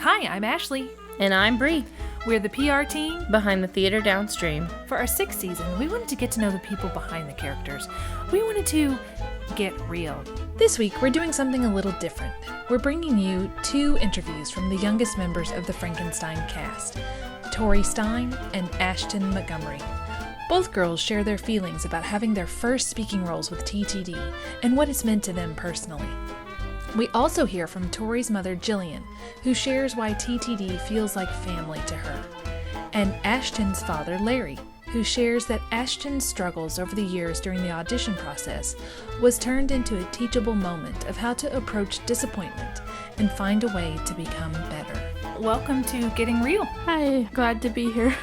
Hi, I'm Ashley. And I'm Bree. We're the PR team Behind the Theatre Downstream. For our 6th season, we wanted to get to know the people behind the characters. We wanted to get real. This week, we're doing something a little different. We're bringing you 2 interviews from the youngest members of the Frankenstein cast, Tori Stein and Ashton Montgomery. Both girls share their feelings about having their first speaking roles with TTD and what it's meant to them personally. We also hear from Tori's mother, Jillian, who shares why TTD feels like family to her, and Ashton's father, Larry, who shares that Ashton's struggles over the years during the audition process was turned into a teachable moment of how to approach disappointment and find a way to become better. Welcome to Getting Real. Hi, glad to be here.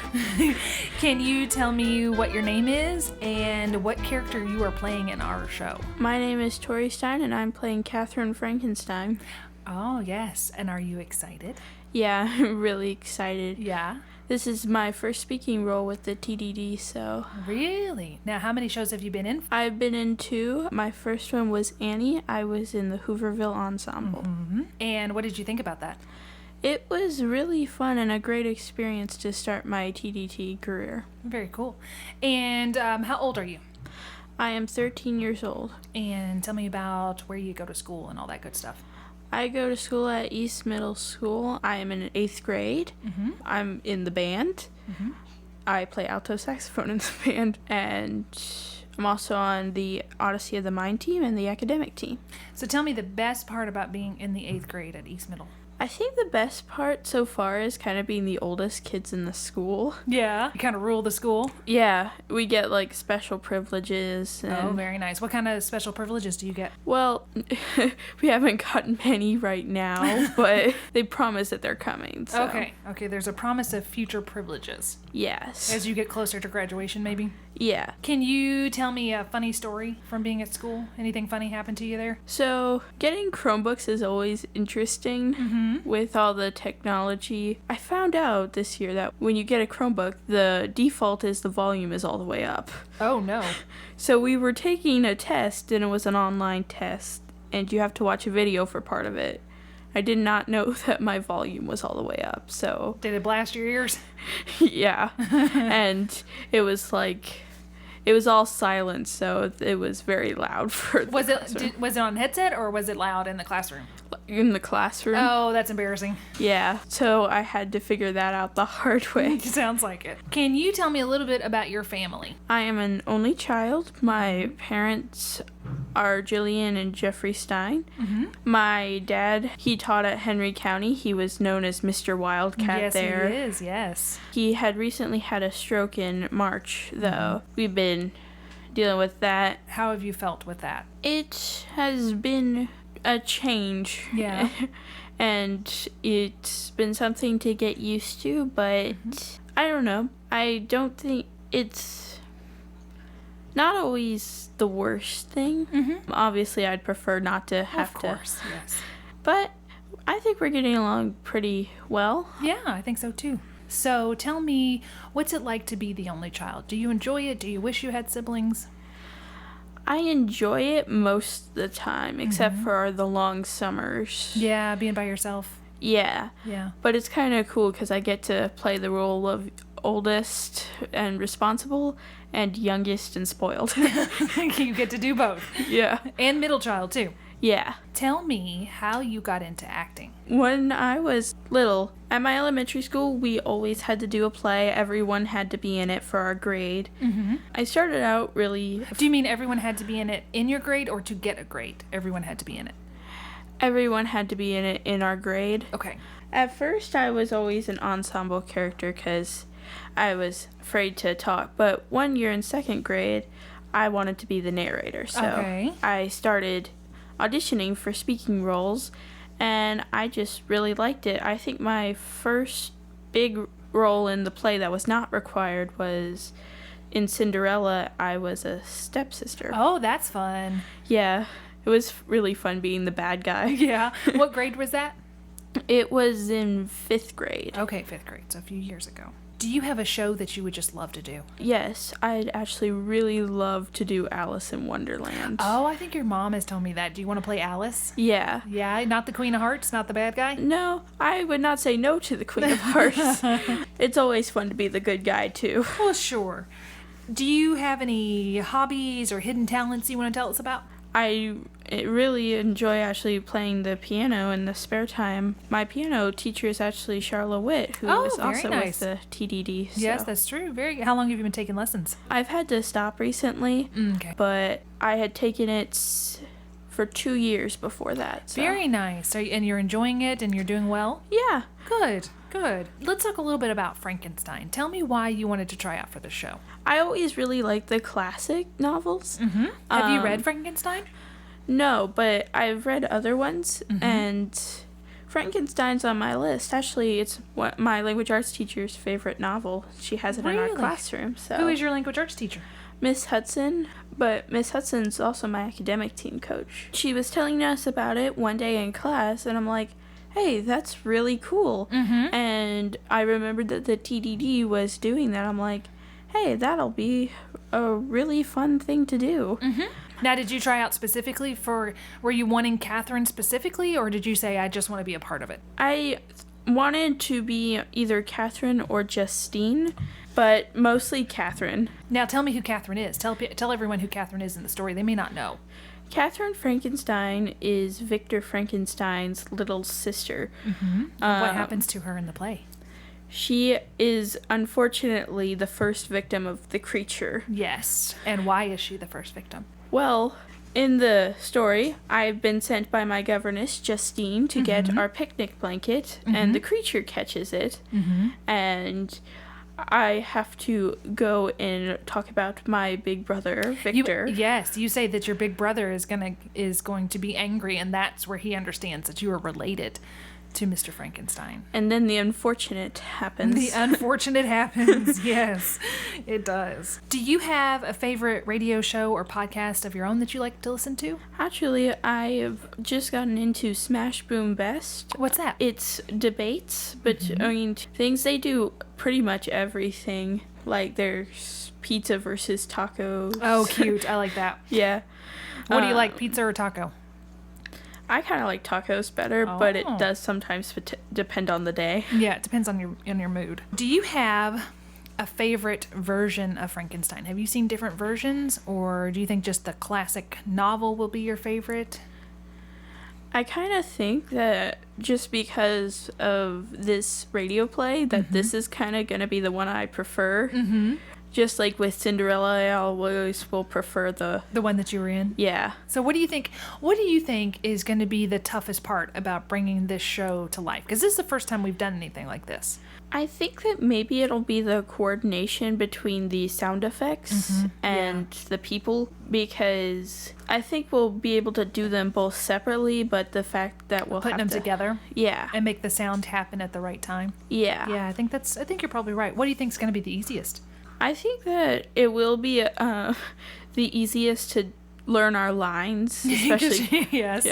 Can you tell me what your name is and what character you are playing in our show? My name is Tori Stein and I'm playing Catherine Frankenstein. Oh, yes. And are you excited? Yeah, I'm really excited. Yeah? This is my first speaking role with the TTD, so... Really? Now, how many shows have you been in? I've been in 2. My first one was Annie. I was in the Hooverville Ensemble. Mm-hmm. And what did you think about that? It was really fun and a great experience to start my TTD career. Very cool. And how old are you? I am 13 years old. And tell me about where you go to school and all that good stuff. I go to school at East Middle School. I am in 8th grade. Mm-hmm. I'm in the band. Mm-hmm. I play alto saxophone in the band, and I'm also on the Odyssey of the Mind team and the academic team. So tell me the best part about being in the 8th grade at East Middle. I think the best part so far is kind of being the oldest kids in the school. Yeah. You kind of rule the school? Yeah. We get, like, special privileges. And, oh, very nice. What kind of special privileges do you get? Well, we haven't gotten many right now, but they promise that they're coming. So. Okay, there's a promise of future privileges. Yes. As you get closer to graduation, maybe? Yeah. Can you tell me a funny story from being at school? Anything funny happened to you there? So, getting Chromebooks is always interesting with all the technology. I found out this year that when you get a Chromebook, the default is the volume is all the way up. Oh, no. So we were taking a test, and it was an online test, and you have to watch a video for part of it. I did not know that my volume was all the way up, so... Did it blast your ears? Yeah. And it was like... It was all silent, so it was very loud for the classroom. Was it on headset, or was it loud in the classroom? In the classroom. Oh, that's embarrassing. Yeah, so I had to figure that out the hard way. Sounds like it. Can you tell me a little bit about your family? I am an only child. My parents are Jillian and Jeffrey Stein. Mm-hmm. My dad, he taught at Henry County. He was known as Mr. Wildcat there. Yes, he is, yes. He had recently had a stroke in March, though. Mm-hmm. We've been dealing with that. How have you felt with that? It has been a change. Yeah. And it's been something to get used to, but I don't know. I don't think it's not always the worst thing. Mm-hmm. Obviously, I'd prefer not to have to. Of course, yes. But I think we're getting along pretty well. Yeah, I think so too. So tell me, what's it like to be the only child? Do you enjoy it? Do you wish you had siblings? I enjoy it most of the time, except for the long summers. Yeah, being by yourself. Yeah. Yeah. But it's kind of cool because I get to play the role of oldest and responsible and youngest and spoiled. You get to do both. Yeah. And middle child, too. Yeah. Tell me how you got into acting. When I was little, at my elementary school, we always had to do a play. Everyone had to be in it for our grade. Mm-hmm. I started out really... Do you mean everyone had to be in it in your grade or to get a grade? Everyone had to be in it? Everyone had to be in it in our grade. Okay. At first, I was always an ensemble character because I was afraid to talk. But one year in 2nd grade, I wanted to be the narrator. So I started auditioning for speaking roles, and I just really liked it. I think my first big role in the play that was not required was in Cinderella. I was a stepsister. Oh, that's fun. Yeah, it was really fun being the bad guy. Yeah. What grade was that? It was in 5th grade. Okay, 5th grade, so a few years ago. Do you have a show that you would just love to do? Yes, I'd actually really love to do Alice in Wonderland. Oh, I think your mom has told me that. Do you want to play Alice? Yeah. Yeah, not the Queen of Hearts, not the bad guy? No, I would not say no to the Queen of Hearts. It's always fun to be the good guy, too. Well, sure. Do you have any hobbies or hidden talents you want to tell us about? I really enjoy actually playing the piano in the spare time. My piano teacher is actually Charlotte Witt, who is also with the TTD. So. Yes, that's true. How long have you been taking lessons? I've had to stop recently, but I had taken it for 2 years before that. So. Very nice. And you're enjoying it and you're doing well? Yeah. Good. Let's talk a little bit about Frankenstein. Tell me why you wanted to try out for the show. I always really liked the classic novels. Mm-hmm. Have you read Frankenstein? No, but I've read other ones, and Frankenstein's on my list. Actually, it's my language arts teacher's favorite novel. She has it in our classroom. So. Who is your language arts teacher? Miss Hudson, but Miss Hudson's also my academic team coach. She was telling us about it one day in class, and I'm like, hey, that's really cool. Mm-hmm. And I remembered that the TTD was doing that. I'm like, hey, that'll be a really fun thing to do. Mm-hmm. Now, did you try out specifically were you wanting Catherine specifically, or did you say, I just want to be a part of it? I wanted to be either Catherine or Justine, but mostly Catherine. Now, tell me who Catherine is. Tell everyone who Catherine is in the story. They may not know. Catherine Frankenstein is Victor Frankenstein's little sister. Mm-hmm. What happens to her in the play? She is unfortunately the first victim of the creature. Yes. And why is she the first victim? Well, in the story, I've been sent by my governess, Justine, to get our picnic blanket, and the creature catches it. Mm-hmm. And I have to go and talk about my big brother, Victor. You say that your big brother is going to be angry, and that's where he understands that you are related to Mr. Frankenstein. And then the unfortunate happens. The unfortunate happens, yes, it does. Do you have a favorite radio show or podcast of your own that you like to listen to? Actually, I've just gotten into Smash Boom Best. What's that? It's debates, but things they do pretty much everything. Like there's pizza versus tacos. Oh, cute. I like that. Yeah. What do you like, pizza or taco? I kind of like tacos better, but it does sometimes depend on the day. Yeah, it depends on your mood. Do you have a favorite version of Frankenstein? Have you seen different versions, or do you think just the classic novel will be your favorite? I kind of think that just because of this radio play, that this is kind of going to be the one I prefer. Mm-hmm. Just like with Cinderella, I always will prefer the one that you were in. Yeah. So what do you think is going to be the toughest part about bringing this show to life? Because this is the first time we've done anything like this. I think that maybe it'll be the coordination between the sound effects and the people, because I think we'll be able to do them both separately, but the fact that we'll put them together, and make the sound happen at the right time. Yeah. I think you're probably right. What do you think is going to be the easiest? I think that it will be the easiest to learn our lines, especially. Yes.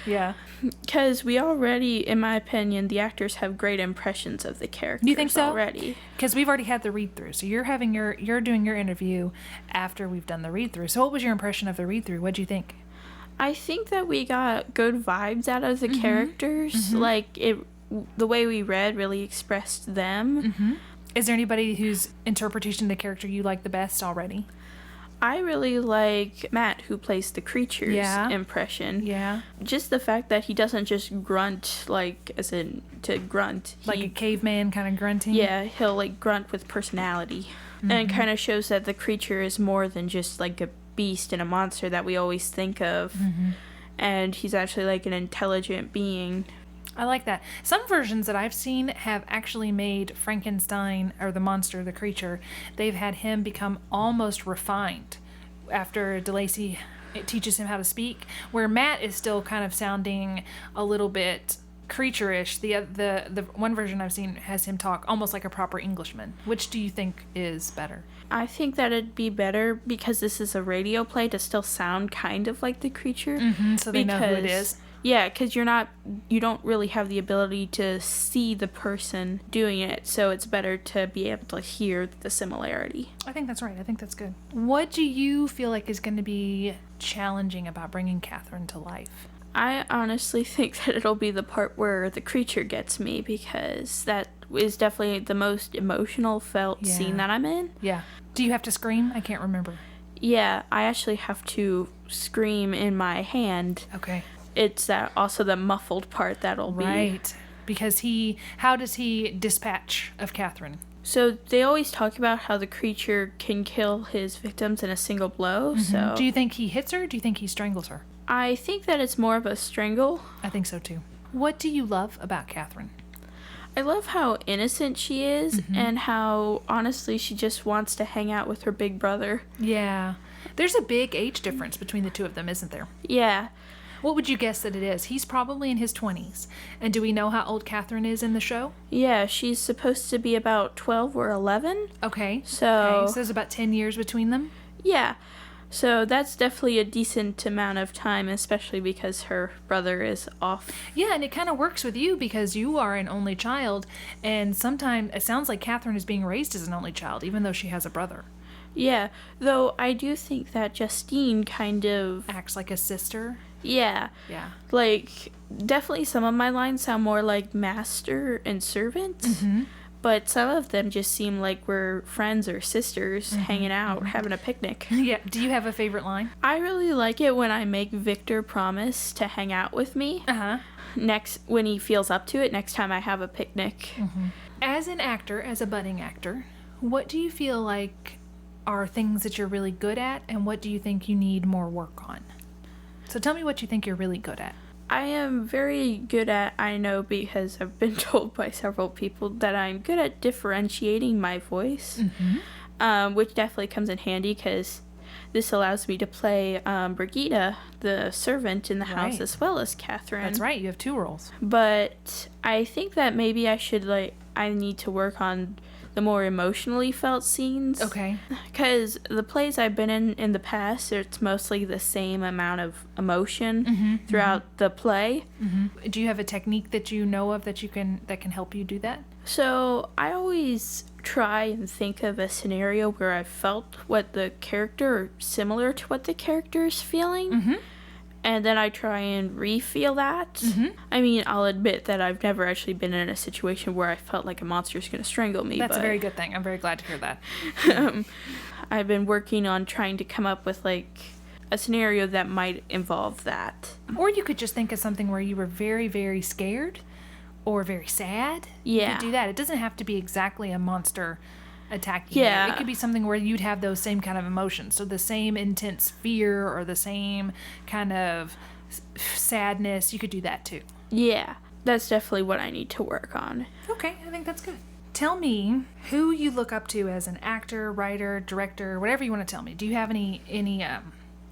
Yeah. Because we already, in my opinion, the actors have great impressions of the characters. You think so? Already? Because we've already had the read through. So you're doing your interview after we've done the read through. So what was your impression of the read through? What'd you think? I think that we got good vibes out of the characters. Like the way we read really expressed them. Is there anybody whose interpretation of the character you like the best already? I really like Matt, who plays the creature's impression. Yeah. Just the fact that he doesn't just grunt, as in to grunt. Like a caveman kind of grunting? Yeah, he'll grunt with personality. And it kind of shows that the creature is more than just a beast and a monster that we always think of. And he's actually an intelligent being. I like that. Some versions that I've seen have actually made Frankenstein, or the monster, the creature, they've had him become almost refined after DeLacy teaches him how to speak, where Matt is still kind of sounding a little bit creature-ish. The one version I've seen has him talk almost like a proper Englishman. Which do you think is better? I think that it'd be better, because this is a radio play, to still sound kind of like the creature. So they know who it is. Yeah, because you don't really have the ability to see the person doing it, so it's better to be able to hear the similarity. I think that's right. I think that's good. What do you feel like is going to be challenging about bringing Catherine to life? I honestly think that it'll be the part where the creature gets me, because that is definitely the most emotional felt scene that I'm in. Yeah. Do you have to scream? I can't remember. Yeah, I actually have to scream in my hand. Okay. It's also the muffled part that'll be... Right. Because how does he dispatch of Catherine? So they always talk about how the creature can kill his victims in a single blow, so... Do you think he hits her, or do you think he strangles her? I think that it's more of a strangle. I think so, too. What do you love about Catherine? I love how innocent she is, and how, honestly, she just wants to hang out with her big brother. Yeah. There's a big age difference between the two of them, isn't there? Yeah. What would you guess that it is? He's probably in his 20s. And do we know how old Catherine is in the show? Yeah, she's supposed to be about 12 or 11. Okay. So there's about 10 years between them? Yeah. So that's definitely a decent amount of time, especially because her brother is off. Yeah, and it kind of works with you because you are an only child, and sometimes it sounds like Catherine is being raised as an only child, even though she has a brother. Yeah, though I do think that Justine kind of... acts like a sister? Yeah. Yeah. Like, definitely some of my lines sound more like master and servant. But some of them just seem like we're friends or sisters hanging out, having a picnic. Yeah. Do you have a favorite line? I really like it when I make Victor promise to hang out with me. When he feels up to it, next time I have a picnic. As an actor, as a budding actor, what do you feel like are things that you're really good at, and what do you think you need more work on? So tell me what you think you're really good at. I am very good at, I know because I've been told by several people that I'm good at differentiating my voice, which definitely comes in handy because this allows me to play Brigitte, the servant in the house, as well as Catherine. That's right, you have two roles. But I think that maybe I need to work on the more emotionally felt scenes. Okay. Because the plays I've been in the past, it's mostly the same amount of emotion throughout the play. Do you have a technique that you know of that can help you do that? So I always try and think of a scenario where I felt what the character, or similar to what the character is feeling. And then I try and re-feel that. I mean, I'll admit that I've never actually been in a situation where I felt like a monster's going to strangle me. That's a very good thing. I'm very glad to hear that. I've been working on trying to come up with, like, a scenario that might involve that. Or you could just think of something where you were very, very scared or very sad. Yeah. You could do that. It doesn't have to be exactly a monster attacking you. It could be something where you'd have those same kind of emotions. So the same intense fear or the same kind of sadness, you could do that too. Yeah, that's definitely what I need to work on. Okay, I think that's good. Tell me who you look up to as an actor, writer, director, whatever you want to tell me. Do you have any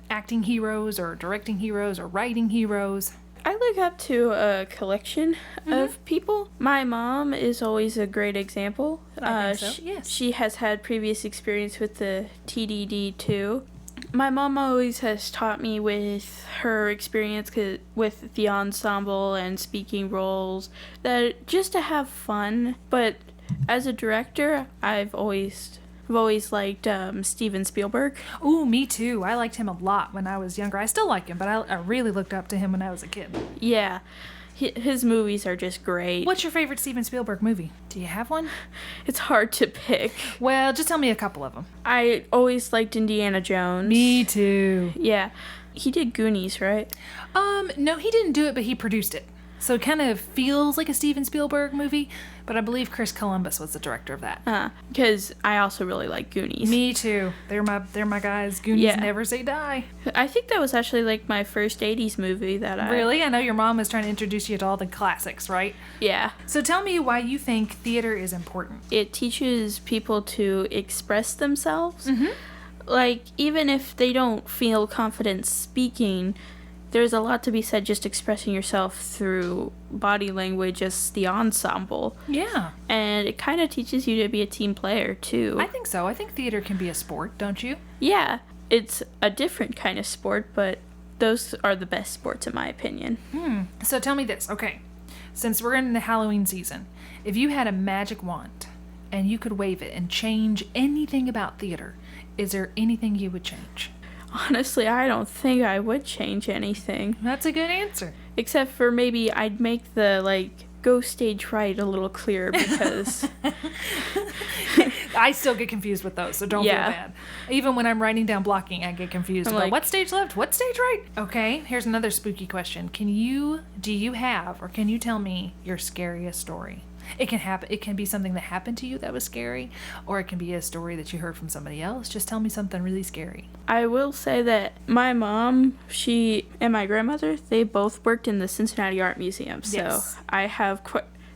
acting heroes or directing heroes or writing heroes? I look up to a collection of people. My mom is always a great example. I think so, yes. She has had previous experience with the TTD too. My mom always has taught me with her experience with the ensemble and speaking roles that just to have fun. But as a director, I've always liked Steven Spielberg. Ooh, me too. I liked him a lot when I was younger. I still like him, but I really looked up to him when I was a kid. Yeah. His movies are just great. What's your favorite Steven Spielberg movie? Do you have one? It's hard to pick. Well, just tell me a couple of them. I always liked Indiana Jones. Me too. Yeah. He did Goonies, right? No, he didn't do it, but he produced it. So it kind of feels like a Steven Spielberg movie, but I believe Chris Columbus was the director of that. Because I also really like Goonies. Me too. They're my guys. Goonies never say die. I think that was actually like my first 80s movie that Really? I know your mom was trying to introduce you to all the classics, right? Yeah. So tell me why you think theater is important. It teaches people to express themselves. Like, even if they don't feel confident speaking, there's a lot to be said just expressing yourself through body language as the ensemble. Yeah. And it kind of teaches you to be a team player, too. I think so. I think theater can be a sport, don't you? Yeah. It's a different kind of sport, but those are the best sports in my opinion. So tell me this, okay. Since we're in the Halloween season, if you had a magic wand and you could wave it and change anything about theater, is there anything you would change? Honestly, I don't think I would change anything. That's a good answer. Except for maybe I'd make the, go stage right a little clearer because... I still get confused with those, so don't feel bad. Even when I'm writing down blocking, I get confused about what stage left, what stage right. Okay, here's another spooky question. Can you tell me your scariest story? It can be something that happened to you that was scary, or it can be a story that you heard from somebody else. Just tell me something really scary. I will say that my mom, she and my grandmother, they both worked in the Cincinnati Art Museum, so I have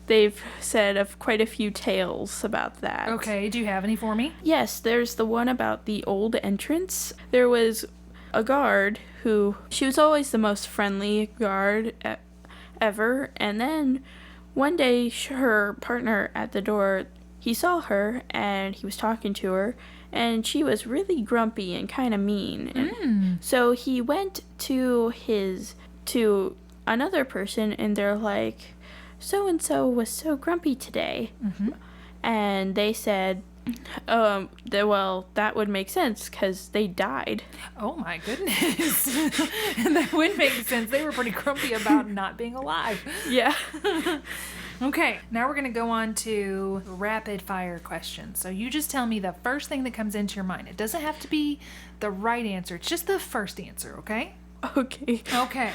they've said of quite a few tales about that. Okay, do you have any for me? Yes, there's the one about the old entrance. There was a guard she was always the most friendly guard ever, and then one day her partner at the door, he saw her and he was talking to her, and she was really grumpy and kind of mean. And so he went to another person, and they're like, so-and-so was so grumpy today. And they said, that would make sense because they died. Oh my goodness. That would make sense. They were pretty grumpy about not being alive. Yeah. Okay, now we're going to go on to rapid fire questions. So you just tell me the first thing that comes into your mind. It doesn't have to be the right answer. It's just the first answer, okay? Okay. Okay.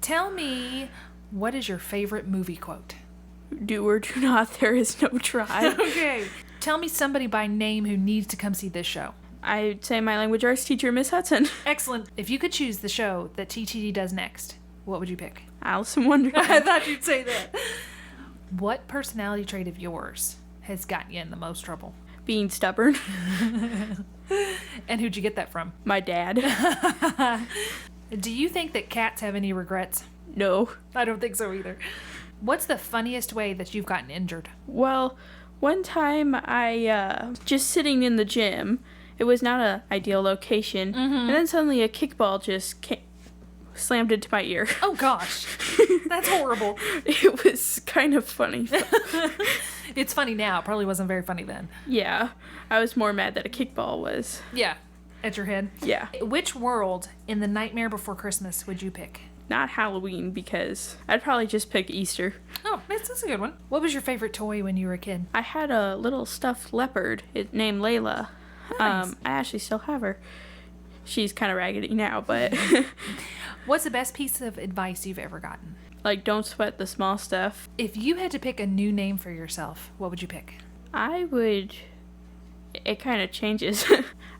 Tell me, what is your favorite movie quote? Do or do not, there is no try. Okay. Tell me somebody by name who needs to come see this show. I'd say my language arts teacher, Miss Hudson. Excellent. If you could choose the show that TTD does next, what would you pick? Alice in Wonderland. I thought you'd say that. What personality trait of yours has gotten you in the most trouble? Being stubborn. And who'd you get that from? My dad. Do you think that cats have any regrets? No. I don't think so either. What's the funniest way that you've gotten injured? Well, one time I, just sitting in the gym, it was not an ideal location, and then suddenly a kickball just slammed into my ear. Oh gosh, that's horrible. It was kind of funny. It's funny now. It probably wasn't very funny then. Yeah, I was more mad that a kickball was. Yeah, at your head. Yeah. Which world in The Nightmare Before Christmas would you pick? Not Halloween, because I'd probably just pick Easter. Oh, that's a good one. What was your favorite toy when you were a kid? I had a little stuffed leopard named Layla. Nice. I actually still have her. She's kind of raggedy now, but... What's the best piece of advice you've ever gotten? Don't sweat the small stuff. If you had to pick a new name for yourself, what would you pick? It kind of changes.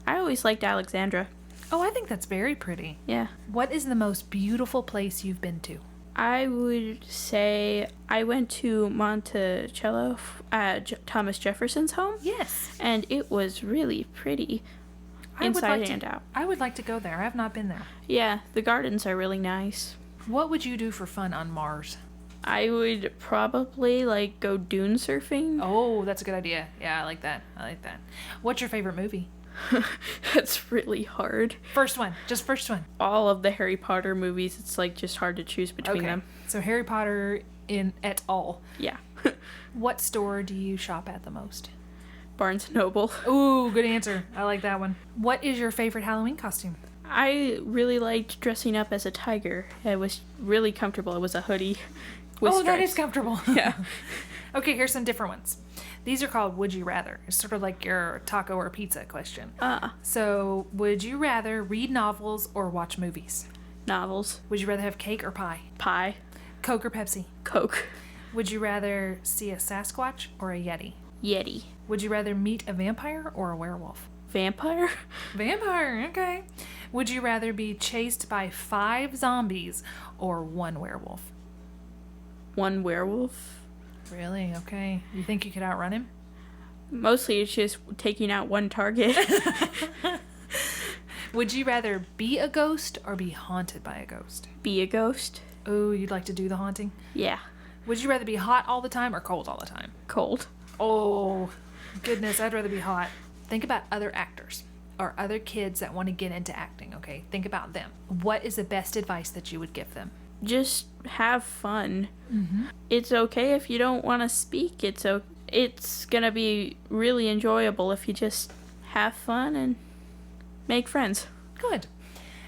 I always liked Alexandra. Oh, I think that's very pretty. Yeah. What is the most beautiful place you've been to? I would say I went to Monticello at Thomas Jefferson's home. Yes. And it was really pretty. Inside and out. I would like to go there. I have not been there. Yeah, the gardens are really nice. What would you do for fun on Mars? I would probably go dune surfing. Oh, that's a good idea. Yeah, I like that. What's your favorite movie? That's really hard. First one. Just first one. All of the Harry Potter movies, it's just hard to choose between them. So Harry Potter et al. Yeah. What store do you shop at the most? Barnes & Noble. Ooh, good answer. I like that one. What is your favorite Halloween costume? I really liked dressing up as a tiger. It was really comfortable. It was a hoodie with stripes. That is comfortable. Yeah. Okay, here's some different ones. These are called Would You Rather. It's sort of like your taco or pizza question. So, would you rather read novels or watch movies? Novels. Would you rather have cake or pie? Pie. Coke or Pepsi? Coke. Would you rather see a Sasquatch or a Yeti? Yeti. Would you rather meet a vampire or a werewolf? Vampire? Vampire, okay. Would you rather be chased by 5 zombies or 1 werewolf? 1 werewolf. Really? Okay. You think you could outrun him? Mostly it's just taking out 1 target. Would you rather be a ghost or be haunted by a ghost? Be a ghost. Oh, you'd like to do the haunting? Yeah. Would you rather be hot all the time or cold all the time? Cold. Oh, goodness, I'd rather be hot. Think about other actors. are other kids that want to get into acting, okay? Think about them. What is the best advice that you would give them? Just have fun. Mm-hmm. It's okay if you don't want to speak. It's gonna be really enjoyable if you just have fun and make friends. Good.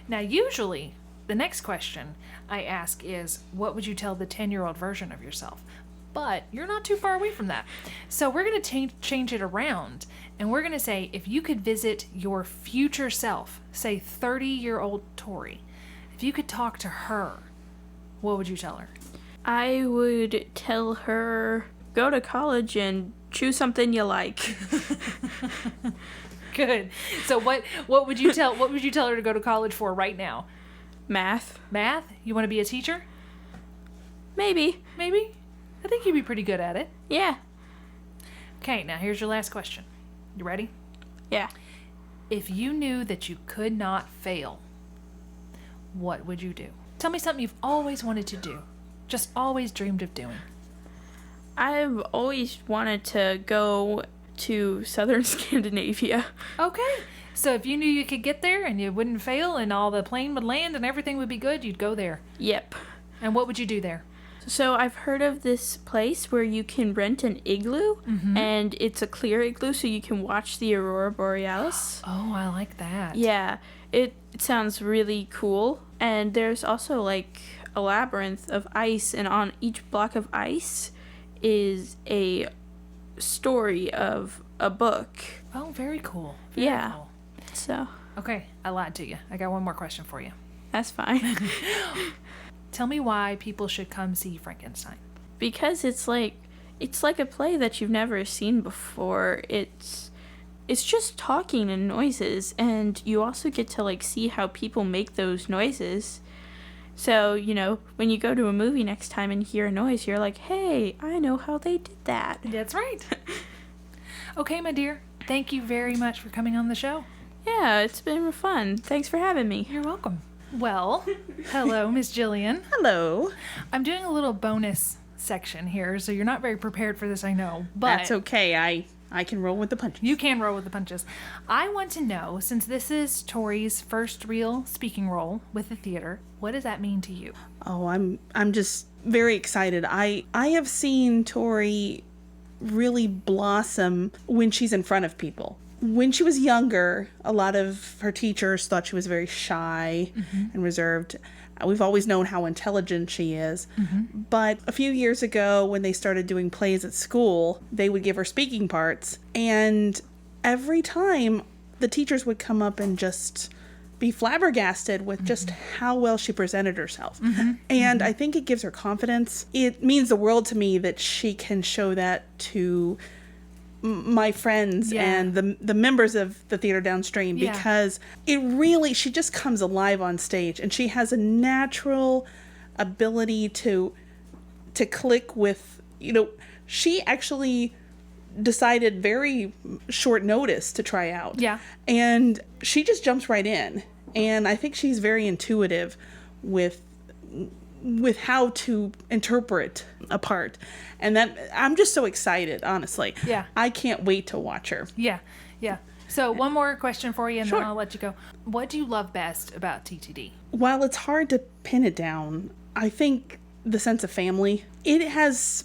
Now, usually, the next question I ask is, what would you tell the 10-year-old version of yourself? But you're not too far away from that. So we're going to change it around, and we're going to say, if you could visit your future self, say 30-year-old Tori, if you could talk to her, what would you tell her? I would tell her, go to college and choose something you like. Good. So what would you tell her to go to college for right now? Math. Math? You want to be a teacher? Maybe. Maybe? I think you'd be pretty good at it. Yeah. Okay, now here's your last question. You ready? Yeah. If you knew that you could not fail, what would you do? Tell me something you've always wanted to do. Just always dreamed of doing. I've always wanted to go to southern Scandinavia. Okay. So if you knew you could get there and you wouldn't fail and all the plane would land and everything would be good, you'd go there. Yep. And what would you do there? So I've heard of this place where you can rent an igloo, and it's a clear igloo so you can watch the aurora borealis. Oh, I like that. Yeah, it sounds really cool. And there's also like a labyrinth of ice, and on each block of ice is a story of a book. Oh, very cool. Yeah. Cool. So. Okay, I lied to you. I got one more question for you. That's fine. Tell me why people should come see Frankenstein. Because it's like a play that you've never seen before. It's just talking and noises, and you also get to like see how people make those noises. So, you know, when you go to a movie next time and hear a noise, you're like, hey, I know how they did that. That's right. Okay, my dear. Thank you very much for coming on the show. Yeah, it's been fun. Thanks for having me. You're welcome. Well, hello, Miss Jillian. Hello. I'm doing a little bonus section here, so you're not very prepared for this, I know. But that's okay. I can roll with the punches. You can roll with the punches. I want to know, since this is Tori's first real speaking role with the theater, what does that mean to you? Oh, I'm just very excited. I have seen Tori really blossom when she's in front of people. When she was younger, a lot of her teachers thought she was very shy and reserved. We've always known how intelligent she is. But a few years ago, when they started doing plays at school, they would give her speaking parts. And every time, the teachers would come up and just be flabbergasted with just how well she presented herself. And I think it gives her confidence. It means the world to me that she can show that to my friends and the members of the Theatre Downstream, because she just comes alive on stage, and she has a natural ability to click with, she actually decided very short notice to try out. Yeah. And she just jumps right in. And I think she's very intuitive with how to interpret a part. And that I'm just so excited, honestly. Yeah. I can't wait to watch her. Yeah. Yeah. So one more question for you, and then I'll let you go. What do you love best about TTD? While it's hard to pin it down, I think the sense of family. It has...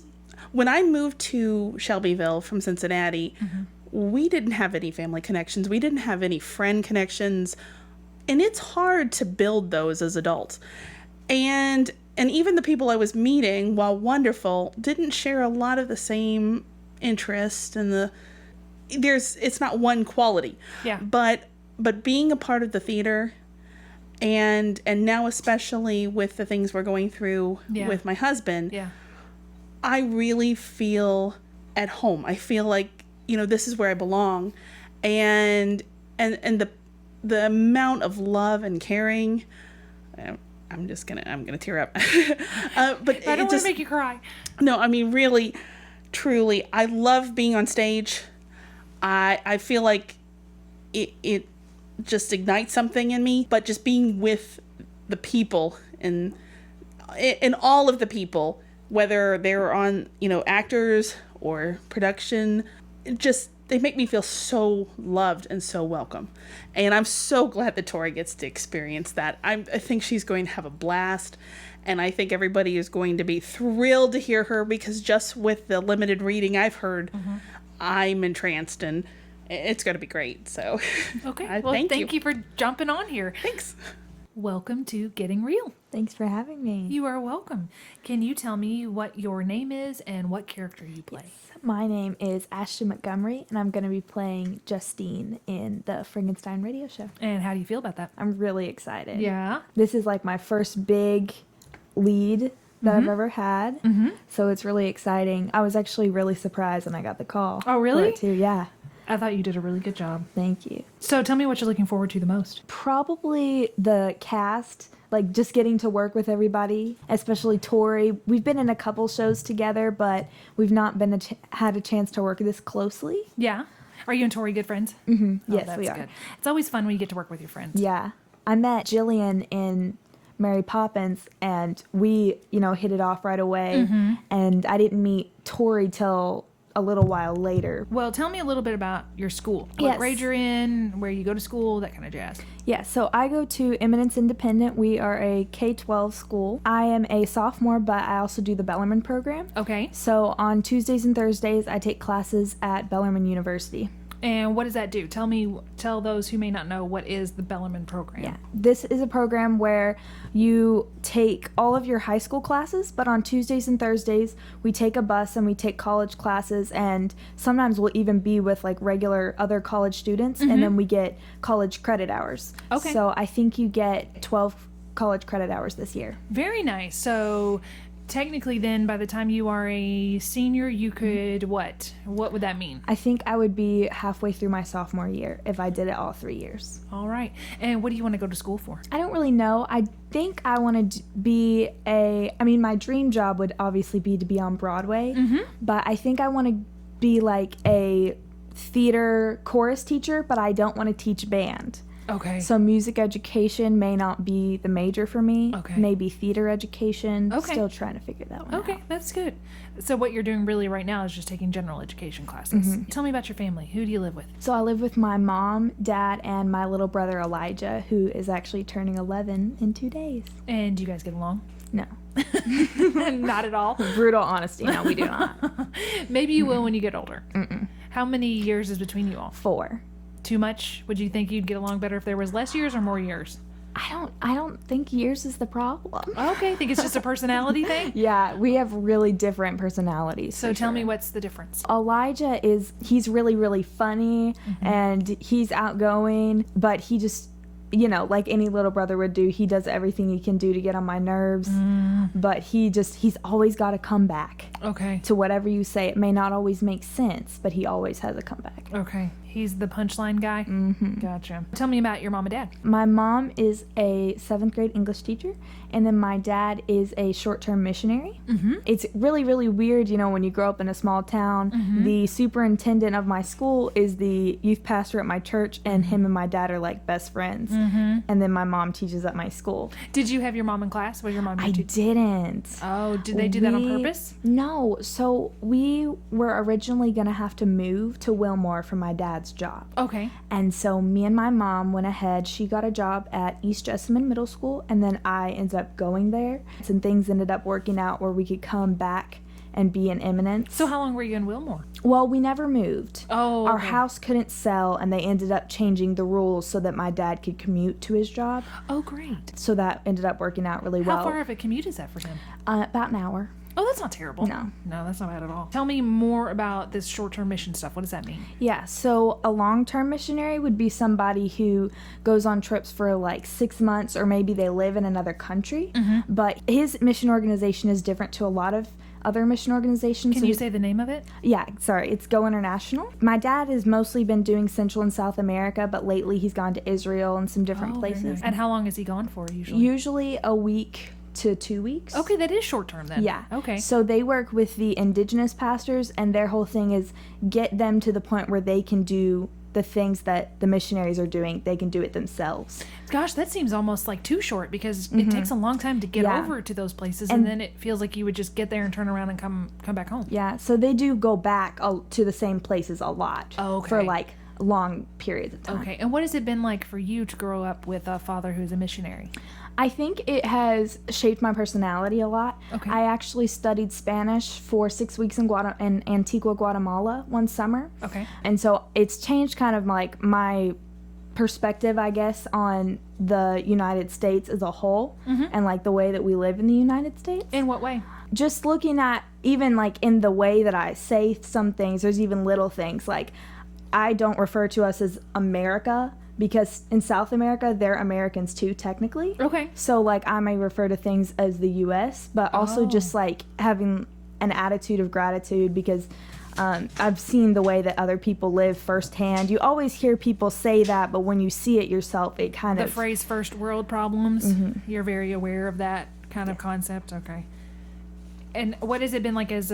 When I moved to Shelbyville from Cincinnati, we didn't have any family connections. We didn't have any friend connections. And it's hard to build those as adults. And even the people I was meeting, while wonderful, didn't share a lot of the same interest, and it's not one quality. Yeah. But being a part of the theater, and now especially with the things we're going through with my husband, I really feel at home. I feel like, this is where I belong. And the amount of love and caring, I'm gonna tear up. But I don't want to make you cry. No, I mean, really, truly, I love being on stage. I feel like it just ignites something in me. But just being with the people and all of the people, whether they're on, actors or production, they make me feel so loved and so welcome. And I'm so glad that Tori gets to experience that. I think she's going to have a blast. And I think everybody is going to be thrilled to hear her, because just with the limited reading I've heard, I'm entranced, and it's going to be great. So, okay. Well, thank you for jumping on here. Thanks. Welcome to Getting Real. Thanks for having me. You are welcome. Can you tell me what your name is and what character you play? Yes. My name is Ashton Montgomery, and I'm going to be playing Justine in the Frankenstein radio show. And how do you feel about that? I'm really excited. Yeah. This is like my first big lead that I've ever had. So it's really exciting. I was actually really surprised when I got the call. Oh, really? For it too. Yeah. I thought you did a really good job. Thank you. So tell me what you're looking forward to the most. Probably the cast, like just getting to work with everybody, especially Tori. We've been in a couple shows together, but we've not been had a chance to work this closely. Yeah. Are you and Tori good friends? Yes, we are. Good. It's always fun when you get to work with your friends. Yeah. I met Jillian in Mary Poppins, and we, hit it off right away. And I didn't meet Tori till a little while later. Well, tell me a little bit about your school. What grade you're in, where you go to school, that kind of jazz. Yeah, so I go to Eminence Independent. We are a K-12 school. I am a sophomore, but I also do the Bellarmine program. Okay. So on Tuesdays and Thursdays, I take classes at Bellarmine University. And what does that do? Tell those who may not know, what is the Bellarmine program? Yeah, this is a program where you take all of your high school classes, but on Tuesdays and Thursdays, we take a bus and we take college classes, and sometimes we'll even be with like regular other college students, and then we get college credit hours. Okay. So I think you get 12 college credit hours this year. Very nice. So technically then, by the time you are a senior, you could what would that mean? I think I would be halfway through my sophomore year if I did it all 3 years. All right. And what do you want to go to school for? I don't really know. I think I want to be my dream job would obviously be to be on Broadway, but I think I want to be like a theater chorus teacher, but I don't want to teach band. Okay. So music education may not be the major for me. Okay. Maybe theater education. Okay. Still trying to figure that one out. Okay, that's good. So what you're doing really right now is just taking general education classes. Tell me about your family. Who do you live with? So I live with my mom, dad, and my little brother Elijah, who is actually turning 11 in 2 days. And do you guys get along? No. Not at all? Brutal honesty. No, we do not. Maybe you will when you get older. How many years is between you all? 4. Too much? Would you think you'd get along better if there was less years or more years? I don't think years is the problem. Okay, think it's just a personality thing? Yeah, we have really different personalities. So tell me, what's the difference? Elijah he's really, really funny and he's outgoing, but he just, like any little brother would do, he does everything he can do to get on my nerves. But he's always got a comeback. Okay. To whatever you say. It may not always make sense, but he always has a comeback. Okay. He's the punchline guy? Gotcha. Tell me about your mom and dad. My mom is a 7th grade English teacher, and then my dad is a short-term missionary. It's really, really weird, when you grow up in a small town. The superintendent of my school is the youth pastor at my church, and him and my dad are like best friends. And then my mom teaches at my school. Did you have your mom in class? Was your mom I didn't. Oh, did they do that on purpose? No. So we were originally going to have to move to Wilmore for my dad's job. Okay. And so me and my mom went ahead. She got a job at East Jessamine Middle School, and then I ended up going there. And things ended up working out where we could come back and be in Eminence. So how long were you in Wilmore? Well, we never moved. Oh, okay. Our house couldn't sell, and they ended up changing the rules so that my dad could commute to his job. Oh, great. So that ended up working out really well. How far of a commute is that for him? About an hour. Oh, that's not terrible. No, that's not bad at all. Tell me more about this short-term mission stuff. What does that mean? Yeah, so a long-term missionary would be somebody who goes on trips for like 6 months, or maybe they live in another country. But his mission organization is different to a lot of other mission organizations. Can you say the name of it? Yeah, sorry, it's Go International. My dad has mostly been doing Central and South America, but lately he's gone to Israel and some different places. Nice. And how long is he gone for usually? Usually a week to 2 weeks. Okay, that is short term then. Yeah. Okay. So they work with the indigenous pastors, and their whole thing is get them to the point where they can do the things that the missionaries are doing, they can do it themselves. Gosh, that seems almost like too short, because it takes a long time to get over to those places, and then it feels like you would just get there and turn around and come back home. Yeah, so they do go back to the same places a lot for like long periods of time. Okay, and what has it been like for you to grow up with a father who's a missionary? I think it has shaped my personality a lot. Okay. I actually studied Spanish for 6 weeks in Antigua, Guatemala one summer. Okay. And so it's changed kind of like my perspective, I guess, on the United States as a whole and like the way that we live in the United States. In what way? Just looking at even like in the way that I say some things, there's even little things like I don't refer to us as America, because in South America, they're Americans too, technically. Okay. So, like, I may refer to things as the U.S., but also just, like, having an attitude of gratitude, because I've seen the way that other people live firsthand. You always hear people say that, but when you see it yourself, it kind of... The phrase first world problems, you're very aware of that kind of concept? Okay. And what has it been like as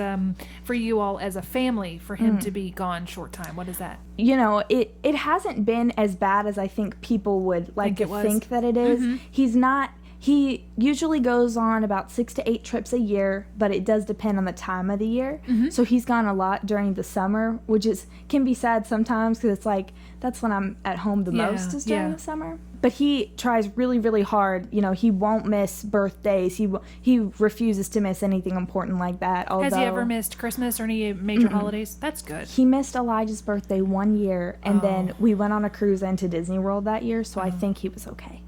for you all as a family for him to be gone short time? What is that? You know, it hasn't been as bad as I think people would like to think that it is. He's not. He usually goes on about 6 to 8 trips a year, but it does depend on the time of the year. So he's gone a lot during the summer, which can be sad sometimes, because it's like that's when I'm at home the most is during the summer. But he tries really, really hard. You know, he won't miss birthdays. He refuses to miss anything important like that. Although, has he ever missed Christmas or any major holidays? That's good. He missed Elijah's birthday one year, and then we went on a cruise into Disney World that year, so I think he was okay.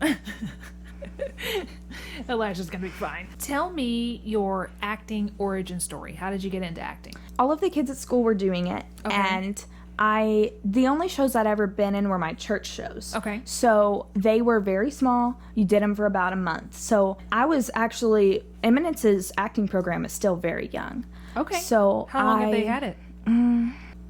Elijah's gonna be fine. Tell me your acting origin story. How did you get into acting? All of the kids at school were doing it, and the only shows I'd ever been in were my church shows. Okay. So they were very small. You did them for about a month. So I was actually, Eminence's acting program is still very young. Okay. So how long have they had it?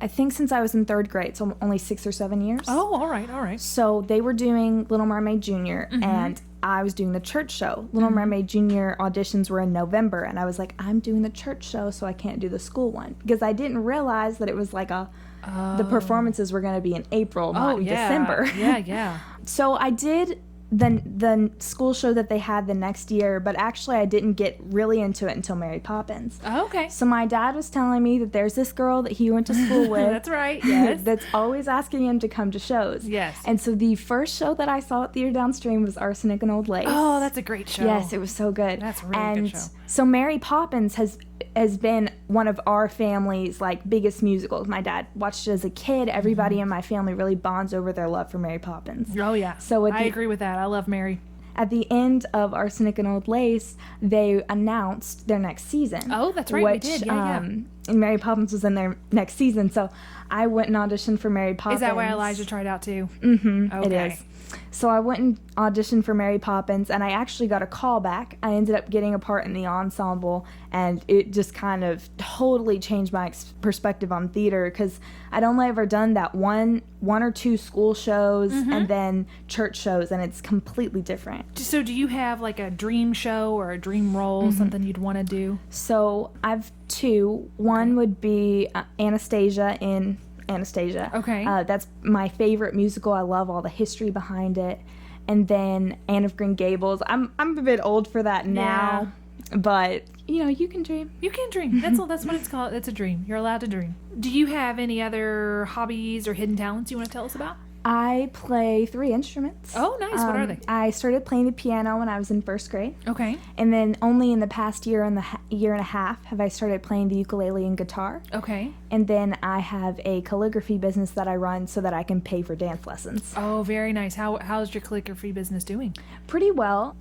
I think since I was in 3rd grade, so only 6 or 7 years. Oh, all right. So they were doing Little Mermaid Junior, and I was doing the church show. Little Mermaid Junior auditions were in November, and I was like, I'm doing the church show, so I can't do the school one. Because I didn't realize that it was like the performances were going to be in April, not in December. Yeah. So I did the school show that they had the next year, but actually I didn't get really into it until Mary Poppins. Oh, okay. So my dad was telling me that there's this girl that he went to school with. That's right, yes. That's always asking him to come to shows. Yes. And so the first show that I saw at Theatre Downstream was Arsenic and Old Lace. Oh, that's a great show. Yes, it was so good. That's a really good show. So Mary Poppins has been one of our family's like biggest musicals. My dad watched it as a kid. Everybody in my family really bonds over their love for Mary Poppins. Oh yeah. So I agree with that. I love Mary. At the end of Arsenic and Old Lace, they announced their next season. Oh, that's right, we did. Yeah. And Mary Poppins was in their next season, so I went and auditioned for Mary Poppins. Is that why Elijah tried out too? Mm-hmm. Okay. It is. So I went and auditioned for Mary Poppins, and I actually got a call back. I ended up getting a part in the ensemble, and it just kind of totally changed my perspective on theater, because I'd only ever done that one or two school shows and then church shows, and it's completely different. So do you have like a dream show or a dream role, something you'd want to do? So I've 2. One would be Anastasia in Anastasia. Okay. That's my favorite musical. I love all the history behind it. And then Anne of Green Gables. I'm a bit old for that now, but you know, you can dream. You can dream. That's what it's called. It's a dream. You're allowed to dream. Do you have any other hobbies or hidden talents you want to tell us about? I play 3 instruments. Oh, nice. What are they? I started playing the piano when I was in 1st grade. Okay. And then only in the past year and a half have I started playing the ukulele and guitar. Okay. And then I have a calligraphy business that I run so that I can pay for dance lessons. Oh, very nice. How's your calligraphy business doing? Pretty well.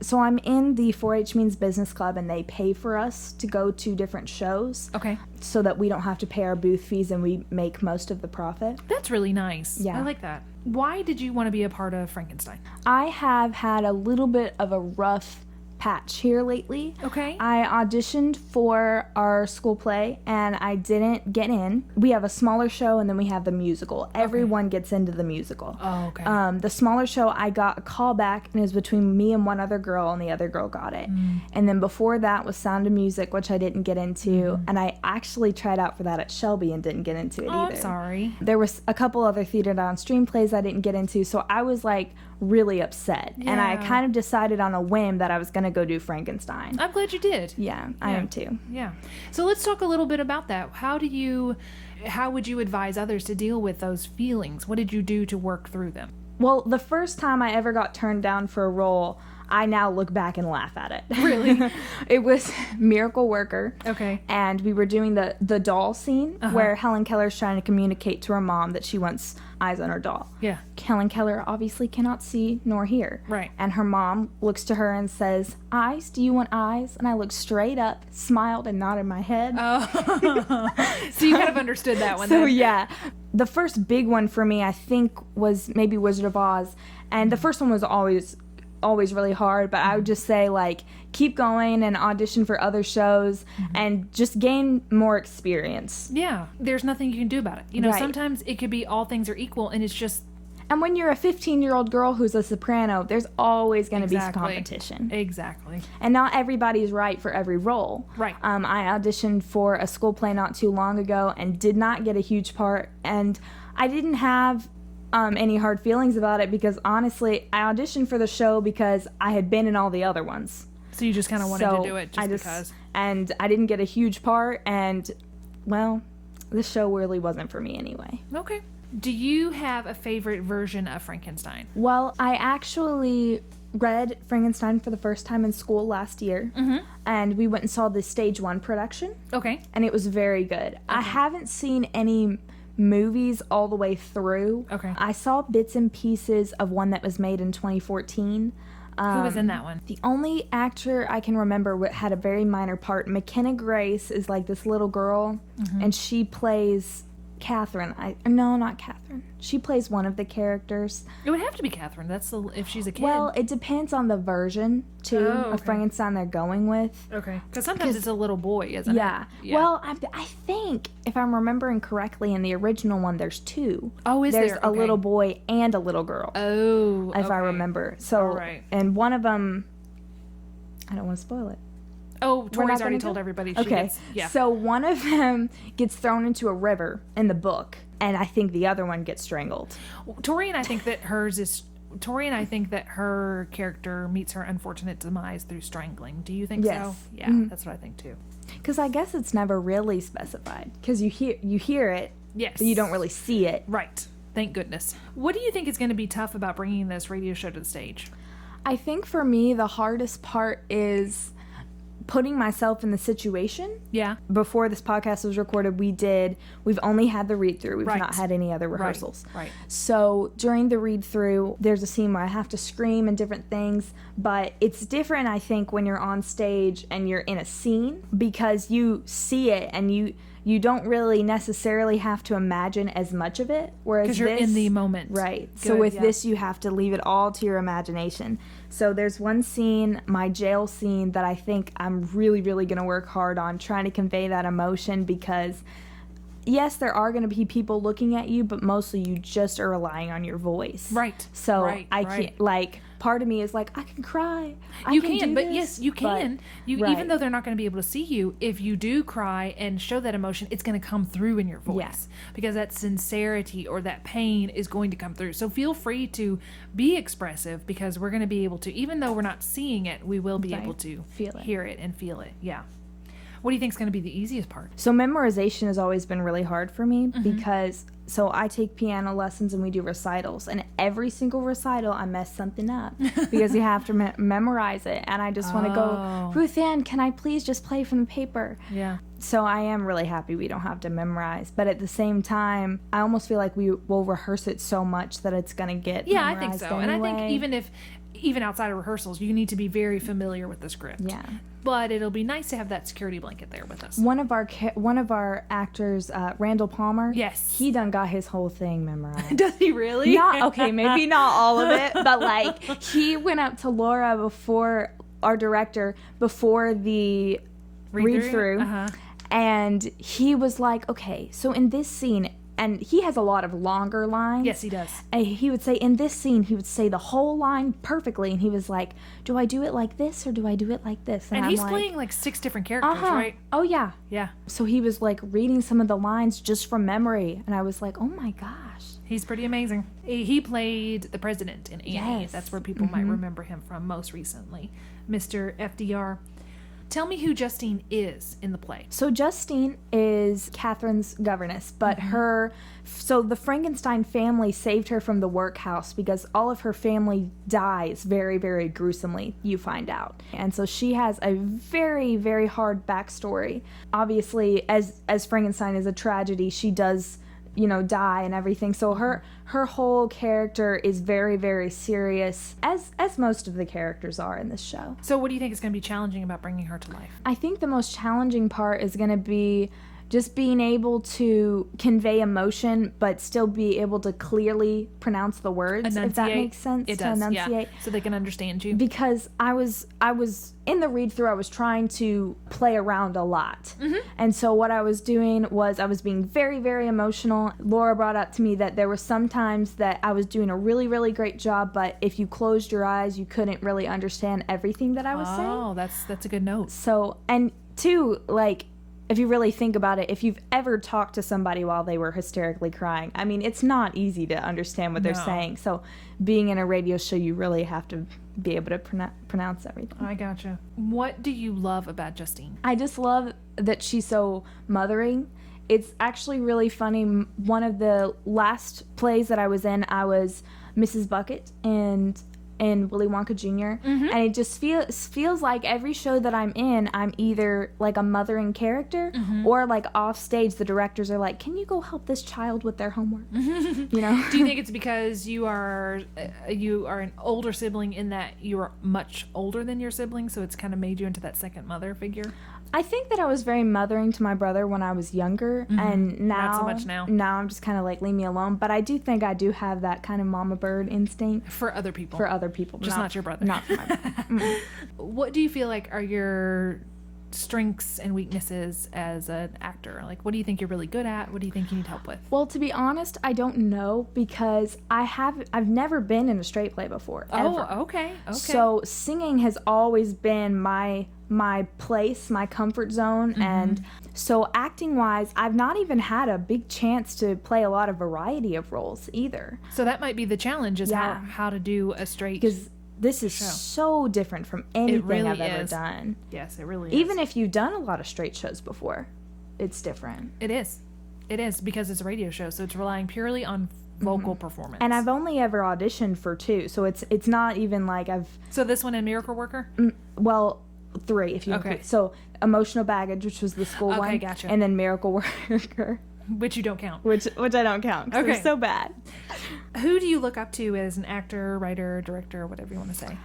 So I'm in the 4-H Means Business Club, and they pay for us to go to different shows. Okay. So that we don't have to pay our booth fees, and we make most of the profit. That's really nice. Yeah. I like that. Why did you want to be a part of Frankenstein? I have had a little bit of a rough patch here lately. Okay. I auditioned for our school play and I didn't get in. We have a smaller show and then we have the musical. Everyone gets into the musical. Oh, okay. The smaller show, I got a call back and it was between me and one other girl and the other girl got it. And then before that was Sound of Music, which I didn't get into. And I actually tried out for that at Shelby and didn't get into it either. I'm sorry. There was a couple other Theatre Downstream plays I didn't get into, so I was like really upset. Yeah. And I kind of decided on a whim that I was going to go do Frankenstein. I'm glad you did. Yeah, I am too. Yeah. So let's talk a little bit about that. How would you advise others to deal with those feelings? What did you do to work through them? Well, the first time I ever got turned down for a role, I now look back and laugh at it. Really? It was Miracle Worker. Okay. And we were doing the doll scene where Helen Keller's trying to communicate to her mom that she wants eyes on her doll. Yeah. Helen Keller obviously cannot see nor hear. Right. And her mom looks to her and says, "Eyes? Do you want eyes?" And I looked straight up, smiled, and nodded my head. Oh. So you kind of understood that one So then. yeah. The first big one for me, I think, was maybe Wizard of Oz. And the first one was always really hard, but I would just say, like, keep going and audition for other shows and just gain more experience. Yeah. There's nothing you can do about it. You know, Right. sometimes it could be all things are equal and it's just... And when you're a 15-year-old girl who's a soprano, there's always going to be some Exactly. competition. Exactly. And not everybody's right for every role. Right. I auditioned for a school play not too long ago and did not get a huge part. And I didn't have any hard feelings about it because, honestly, I auditioned for the show because I had been in all the other ones. So you just kind of wanted to do it just because. And I didn't get a huge part. And, well, this show really wasn't for me anyway. Okay. Do you have a favorite version of Frankenstein? Well, I actually read Frankenstein for the first time in school last year, and we went and saw the stage 1 production, Okay. and it was very good. I haven't seen any movies all the way through. Okay. I saw bits and pieces of one that was made in 2014. Who was in that one? The only actor I can remember had a very minor part. McKenna Grace is like this little girl, and she plays Catherine. No, not Catherine. She plays one of the characters. It would have to be Catherine. That's if she's a kid. Well, it depends on the version, too, of Frankenstein they're going with. Okay. Because sometimes it's a little boy, isn't it? Yeah. Well, I think, if I'm remembering correctly, in the original one, there's 2. Oh, is there? There's a little boy and a little girl. Oh, if I remember. So, All right. and one of them, I don't want to spoil it. Oh, Tori's already gonna told go? everybody. She Okay. gets, yeah. So one of them gets thrown into a river in the book, and I think the other one gets strangled. Tori and I think that her character meets her unfortunate demise through strangling. Do you think Yes. so? Yeah, that's what I think too. Because I guess it's never really specified. Because you hear it, Yes. but you don't really see it. Right. Thank goodness. What do you think is going to be tough about bringing this radio show to the stage? I think for me, the hardest part is putting myself in the situation. Yeah. Before this podcast was recorded, we've only had the read-through. We've Right. not had any other rehearsals. Right. So during the read-through, there's a scene where I have to scream and different things, but it's different, I think, when you're on stage and you're in a scene because you see it and you don't really necessarily have to imagine as much of it. Whereas Because you're in the moment. Right. Good, So with yeah. this, you have to leave it all to your imagination. So there's one scene, my jail scene, that I think I'm really, really going to work hard on trying to convey that emotion because, yes, there are going to be people looking at you, but mostly you just are relying on your voice. Right. So Right, I right. can't, like, part of me is like, I can cry. You I can can, do but this, yes, you can. but- right. Even though they're not going to be able to see you, if you do cry and show that emotion, it's going to come through in your voice Yeah. because that sincerity or that pain is going to come through. So feel free to be expressive because we're going to be able to, even though we're not seeing it, we will be Right. able to Feel it. hear it and feel it. Yeah. What do you think is going to be the easiest part? So memorization has always been really hard for me because so I take piano lessons and we do recitals, and every single recital I mess something up because you have to memorize it, and I just want to go, Ruth Ann, can I please just play from the paper? Yeah. So I am really happy we don't have to memorize, but at the same time, I almost feel like we will rehearse it so much that it's going to get Yeah, I think memorized so. And I think anyway. even outside of rehearsals, you need to be very familiar with the script. Yeah. But it'll be nice to have that security blanket there with us. One of our actors, Randall Palmer. Yes. He done got his whole thing memorized. Does he really? Maybe not all of it, but like he went up to Laura before our director before the read-through. And he was like, okay, so in this scene, and he has a lot of longer lines. Yes, he does. And he would say, in this scene, he would say the whole line perfectly. And he was like, do I do it like this or do I do it like this? And he's playing like 6 different characters, right? Oh, yeah. Yeah. So he was like reading some of the lines just from memory. And I was like, oh my gosh. He's pretty amazing. He played the president in Annie. Yes. That's where people might remember him from most recently. Mr. FDR. Tell me who Justine is in the play. So Justine is Catherine's governess, but so the Frankenstein family saved her from the workhouse because all of her family dies very, very gruesomely, you find out. And so she has a very, very hard backstory. Obviously, as Frankenstein is a tragedy, she does, die and everything. So her whole character is very, very serious, as most of the characters are in this show. So what do you think is going to be challenging about bringing her to life? I think the most challenging part is going to be just being able to convey emotion, but still be able to clearly pronounce the words, if that makes sense. It does, yeah. So they can understand you. Because I was in the read-through, I was trying to play around a lot. And so what I was doing was I was being very, very emotional. Laura brought up to me that there were some times that I was doing a really, really great job, but if you closed your eyes, you couldn't really understand everything that I was saying. Oh, that's a good note. So, and two, like, if you really think about it, if you've ever talked to somebody while they were hysterically crying, I mean, it's not easy to understand what they're saying. So being in a radio show, you really have to be able to pronounce everything. I gotcha. What do you love about Justine? I just love that she's so mothering. It's actually really funny. One of the last plays that I was in, I was Mrs. Bucket and Willy Wonka Jr. And it just feels like every show that I'm in, I'm either like a mothering character or like off stage the directors are like, can you go help this child with their homework? Do you think it's because you are an older sibling in that you are much older than your sibling, so it's kind of made you into that second mother figure? I think that I was very mothering to my brother when I was younger, and now not so much now. Now I'm just kind of like, leave me alone. But I do think I do have that kind of mama bird instinct for other people. Just not your brother. Not for my brother. What do you feel like are your strengths and weaknesses as an actor? Like, what do you think you're really good at? What do you think you need help with? Well, to be honest, I don't know because I've never been in a straight play before. Oh, ever. Okay. So singing has always been my place, my comfort zone, and so acting wise, I've not even had a big chance to play a lot of variety of roles either. So that might be the challenge, is how to do a straight, because this is so different from anything I've ever done. Yes, it really is. Even if you've done a lot of straight shows before, it's different. It is because it's a radio show, so it's relying purely on vocal performance. And I've only ever auditioned for 2, so it's not even like I've. So this one and Miracle Worker? Well, 3 if you include. So Emotional Baggage, which was the school one, gotcha. and then Miracle Worker, which you don't count. Which I don't count. Okay, they're so bad. Who do you look up to as an actor, writer, director, whatever you want to say?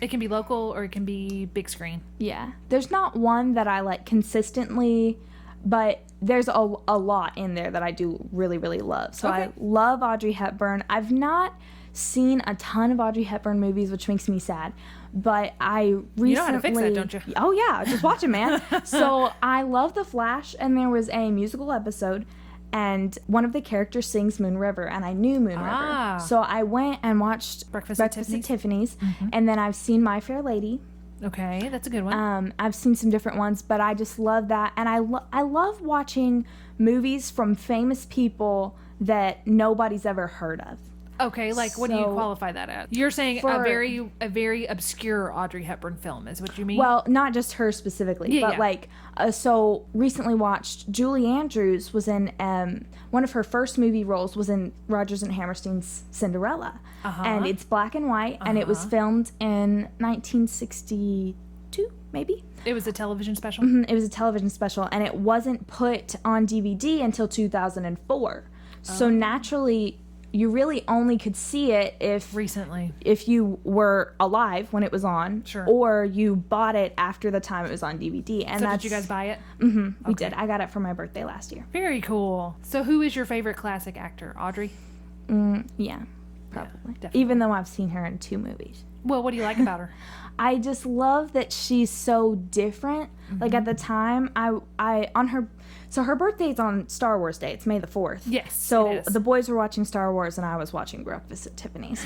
It can be local or it can be big screen. Yeah, there's not one that I like consistently, but there's a lot in there that I do really, really love. So I love Audrey Hepburn. I've not seen a ton of Audrey Hepburn movies, which makes me sad. But I recently... You know how to fix that, don't you? Oh, yeah. Just watch it, man. So I love The Flash, and there was a musical episode, and one of the characters sings Moon River, and I knew Moon River. So I went and watched Breakfast at Tiffany's, and then I've seen My Fair Lady. Okay, that's a good one. I've seen some different ones, but I just love that. And I love watching movies from famous people that nobody's ever heard of. Okay, like what do you qualify that as? You're saying a very obscure Audrey Hepburn film is what you mean? Well, not just her specifically, but like, so recently watched Julie Andrews was in, one of her first movie roles was in Rodgers and Hammerstein's Cinderella. And it's black and white, and it was filmed in 1962, maybe? It was a television special? It was a television special, and it wasn't put on DVD until 2004. So naturally, you really only could see it if you were alive when it was on, or you bought it after the time it was on DVD. And did you guys buy it? We did. I got it for my birthday last year. Very cool. So who is your favorite classic actor? Audrey? Yeah, probably. Yeah, even though I've seen her in 2 movies. Well, what do you like about her? I just love that she's so different. Like at the time, so her birthday's on Star Wars Day. It's May the 4th. Yes. So the boys were watching Star Wars and I was watching Breakfast at Tiffany's.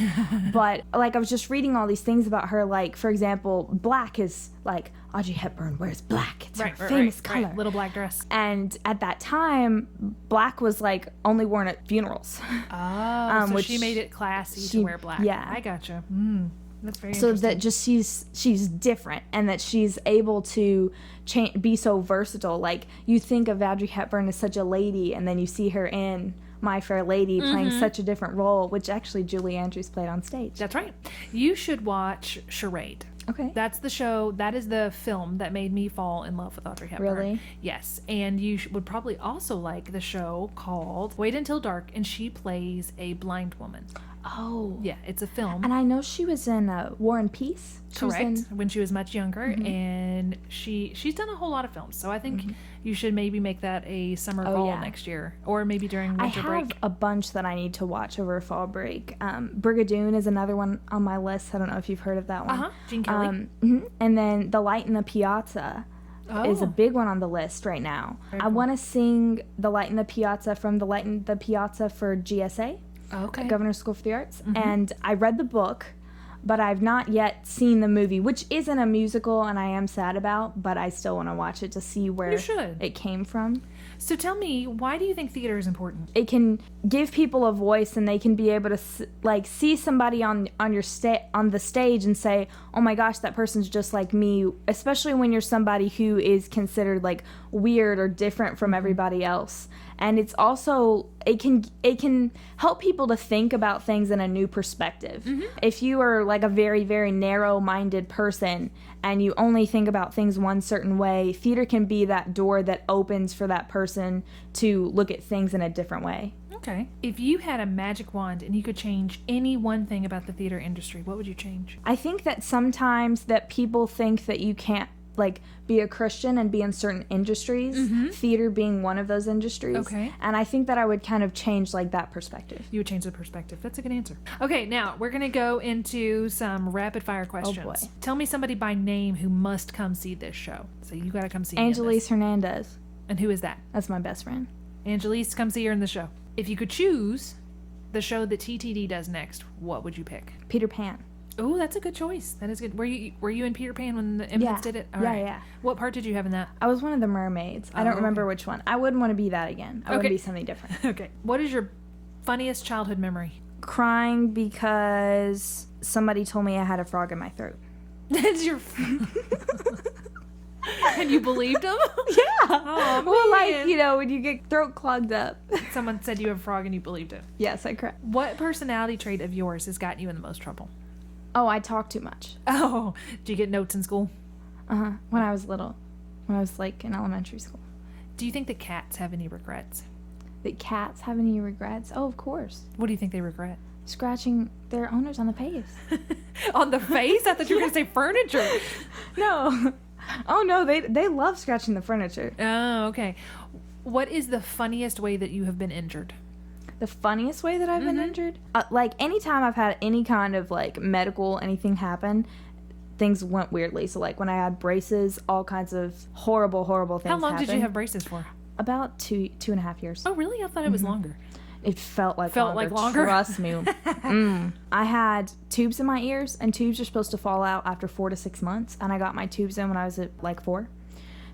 But like I was just reading all these things about her. Like, for example, black is like Audrey Hepburn wears black. It's her famous color. Right. Little black dress. And at that time, black was like only worn at funerals. Oh, so she made it classy to wear black. Yeah. I gotcha. That's very so interesting. that just she's different, and that she's able to be so versatile. Like, you think of Audrey Hepburn as such a lady, and then you see her in My Fair Lady playing such a different role, which actually Julie Andrews played on stage. That's right. You should watch Charade. Okay. That's the show, that is the film that made me fall in love with Audrey Hepburn. Really? Yes. And you would probably also like the show called Wait Until Dark, and she plays a blind woman. Oh. Yeah, it's a film. And I know she was in War and Peace. Correct. When she was much younger, and she's done a whole lot of films. So I think you should maybe make that a summer goal next year, or maybe during winter break. I have a bunch that I need to watch over fall break. Brigadoon is another one on my list. I don't know if you've heard of that one. Gene Kelly. And then The Light in the Piazza is a big one on the list right now. I want to sing The Light in the Piazza from The Light in the Piazza for GSA. Okay. Governor's School for the Arts. And I read the book, but I've not yet seen the movie, which isn't a musical, and I am sad about, but I still want to watch it to see where it came from. So tell me, why do you think theater is important? It can give people a voice, and they can be able to see somebody on the stage and say, "Oh my gosh, that person's just like me." Especially when you're somebody who is considered like weird or different from everybody else. And it's also it can help people to think about things in a new perspective. If you are like a very, very narrow-minded person and you only think about things one certain way, theater can be that door that opens for that person to look at things in a different way. Okay. If you had a magic wand and you could change any one thing about the theater industry, what would you change? I think that sometimes that people think that you can't like be a Christian and be in certain industries, theater being one of those industries. Okay. And I think that I would kind of change like that perspective. You would change the perspective. That's a good answer. Okay, now we're going to go into some rapid fire questions. Oh boy. Tell me somebody by name who must come see this show. So you got to come see Angelise Hernandez. And who is that? That's my best friend. Angelise, come see her in the show. If you could choose the show that TTD does next, what would you pick? Peter Pan. Oh, that's a good choice. That is good. Were you in Peter Pan when the infants did it? All right. Yeah. What part did you have in that? I was one of the mermaids. I don't remember which one. I wouldn't want to be that again. I would be something different. Okay. What is your funniest childhood memory? Crying because somebody told me I had a frog in my throat. That's your... And you believed them? Yeah. Oh, well, man. when you get throat clogged up. Someone said you have a frog and you believed it. Yes, I cried. What personality trait of yours has gotten you in the most trouble? Oh, I talk too much. Oh, did you get notes in school? When I was little. When I was, in elementary school. Do you think that cats have any regrets? That cats have any regrets? Oh, of course. What do you think they regret? Scratching their owners on the face. On the face? I thought you were going to say furniture. No. Oh, no, they love scratching the furniture. Oh, okay. What is the funniest way that you have been injured? The funniest way that I've been injured? Anytime I've had any kind of, medical anything happen, things went weirdly. So, when I had braces, all kinds of horrible, horrible things How long happened. did you have braces for? About 2.5 years. Oh, really? I thought it was longer. It felt like longer? Trust me. I had tubes in my ears, and tubes are supposed to fall out after 4 to 6 months, and I got my tubes in when I was at 4.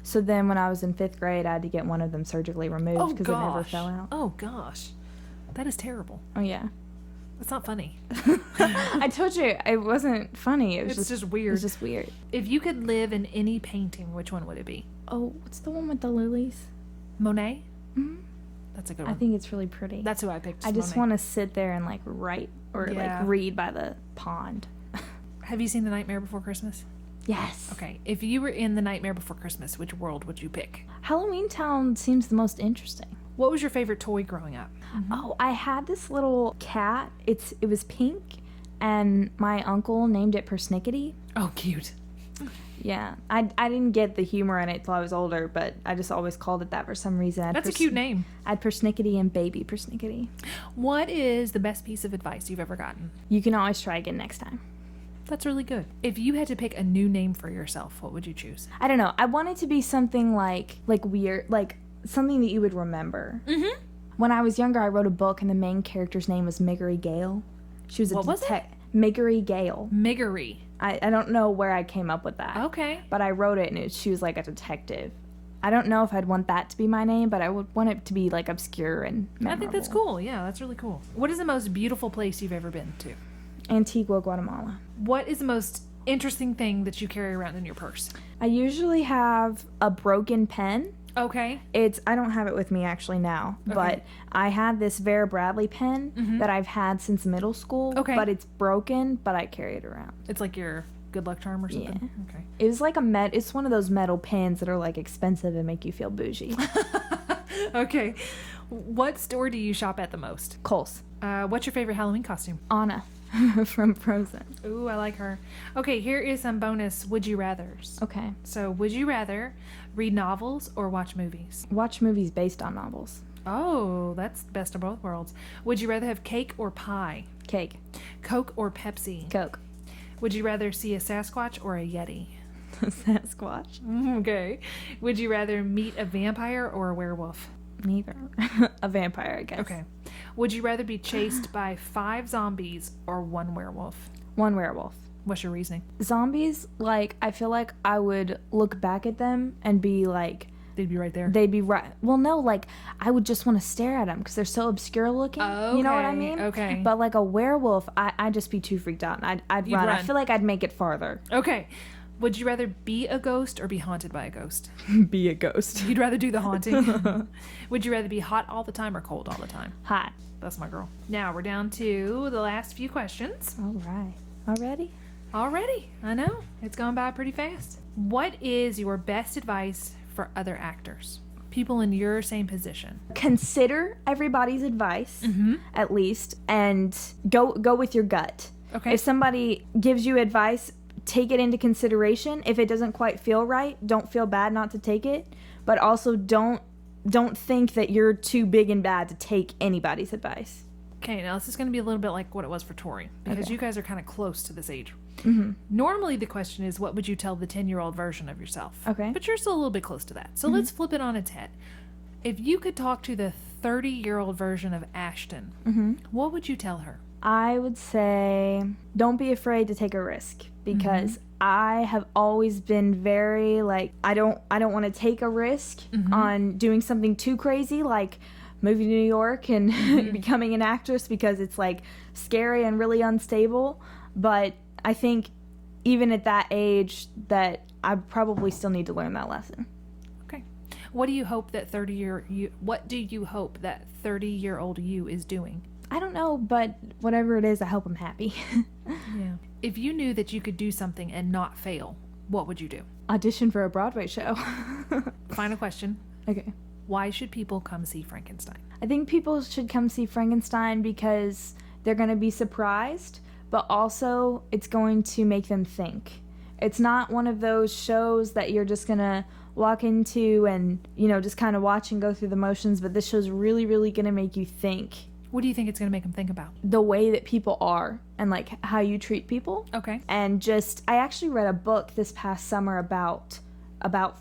So then when I was in 5th grade, I had to get one of them surgically removed because it never fell out. Oh, gosh. That is terrible. Oh, yeah. That's not funny. I told you, it wasn't funny. It's just weird. It's just weird. If you could live in any painting, which one would it be? Oh, what's the one with the lilies? Monet? Mm-hmm. That's a good one. I think it's really pretty. That's who I picked. I just want to sit there and write or read by the pond. Have you seen The Nightmare Before Christmas? Yes. Okay. If you were in The Nightmare Before Christmas, which world would you pick? Halloween Town seems the most interesting. What was your favorite toy growing up? Mm-hmm. Oh, I had this little cat. It was pink, and my uncle named it Persnickety. Oh, cute. Yeah, I didn't get the humor in it till I was older, but I just always called it that for some reason. That's a cute name. I had Persnickety and Baby Persnickety. What is the best piece of advice you've ever gotten? You can always try again next time. That's really good. If you had to pick a new name for yourself, what would you choose? I don't know. I want it to be something like weird, like something that you would remember. Mm-hmm. When I was younger, I wrote a book, and the main character's name was Miggery Gale. She was What was it? Miggery Gale. Miggery. I don't know where I came up with that. Okay. But I wrote it, and she was like a detective. I don't know if I'd want that to be my name, but I would want it to be like obscure and memorable. I think that's cool. Yeah, that's really cool. What is the most beautiful place you've ever been to? Antigua, Guatemala. What is the most interesting thing that you carry around in your purse? I usually have a broken pen. Okay. I don't have it with me actually now, but I had this Vera Bradley pen that I've had since middle school. Okay. But it's broken, but I carry it around. It's like your good luck charm or something? Yeah. Okay. It was like it's one of those metal pens that are like expensive and make you feel bougie. Okay. What store do you shop at the most? Kohl's. What's your favorite Halloween costume? Anna from Frozen. Ooh, I like her. Okay, here is some bonus would you rathers. Okay. So, would you rather read novels or watch movies? Watch movies based on novels. Oh, that's best of both worlds. Would you rather have cake or pie? Cake. Coke or Pepsi? Coke. Would you rather see a Sasquatch or a Yeti? Sasquatch. Okay. Would you rather meet a vampire or a werewolf? Neither. A vampire, I guess. Okay. Would you rather be chased by 5 zombies or 1 werewolf? 1 werewolf. What's your reasoning? Zombies, like, I feel like I would look back at them and be like... They'd be right there. They'd be right... Well, no, like, I would just want to stare at them because they're so obscure looking. Okay, you know what I mean? okay. But, like, a werewolf, I'd just be too freaked out. And I'd run. I feel like I'd make it farther. Okay. Would you rather be a ghost or be haunted by a ghost? Be a ghost. You'd rather do the haunting? Would you rather be hot all the time or cold all the time? Hot. That's my girl. Now we're down to the last few questions. All right. Already? Already. I know. It's gone by pretty fast. What is your best advice for other actors? People in your same position. Consider everybody's advice, at least, and go with your gut. Okay. If somebody gives you advice, take it into consideration. If it doesn't quite feel right, don't feel bad not to take it, but also don't think that you're too big and bad to take anybody's advice. Okay, now this is going to be a little bit like what it was for Tori, because Okay. you guys are kind of close to this age. Mm-hmm. Normally the question is, what would you tell the 10-year-old version of yourself? Okay. But you're still a little bit close to that. So let's flip it on its head. If you could talk to the 30-year-old version of Ashton, what would you tell her? I would say don't be afraid to take a risk, because I have always been very like I don't want to take a risk on doing something too crazy like moving to New York and becoming an actress, because it's like scary and really unstable. But I think even at that age that I probably still need to learn that lesson. Okay. What do you hope that 30-year-old you is doing? I don't know, but whatever it is, I hope I'm happy. Yeah. If you knew that you could do something and not fail, what would you do? Audition for a Broadway show. Final question. Okay. Why should people come see Frankenstein? I think people should come see Frankenstein because they're going to be surprised, but also it's going to make them think. It's not one of those shows that you're just going to walk into and, just kind of watch and go through the motions, but this show's really, really going to make you think. What do you think it's going to make them think about? The way that people are and, like, how you treat people. Okay. And I actually read a book this past summer about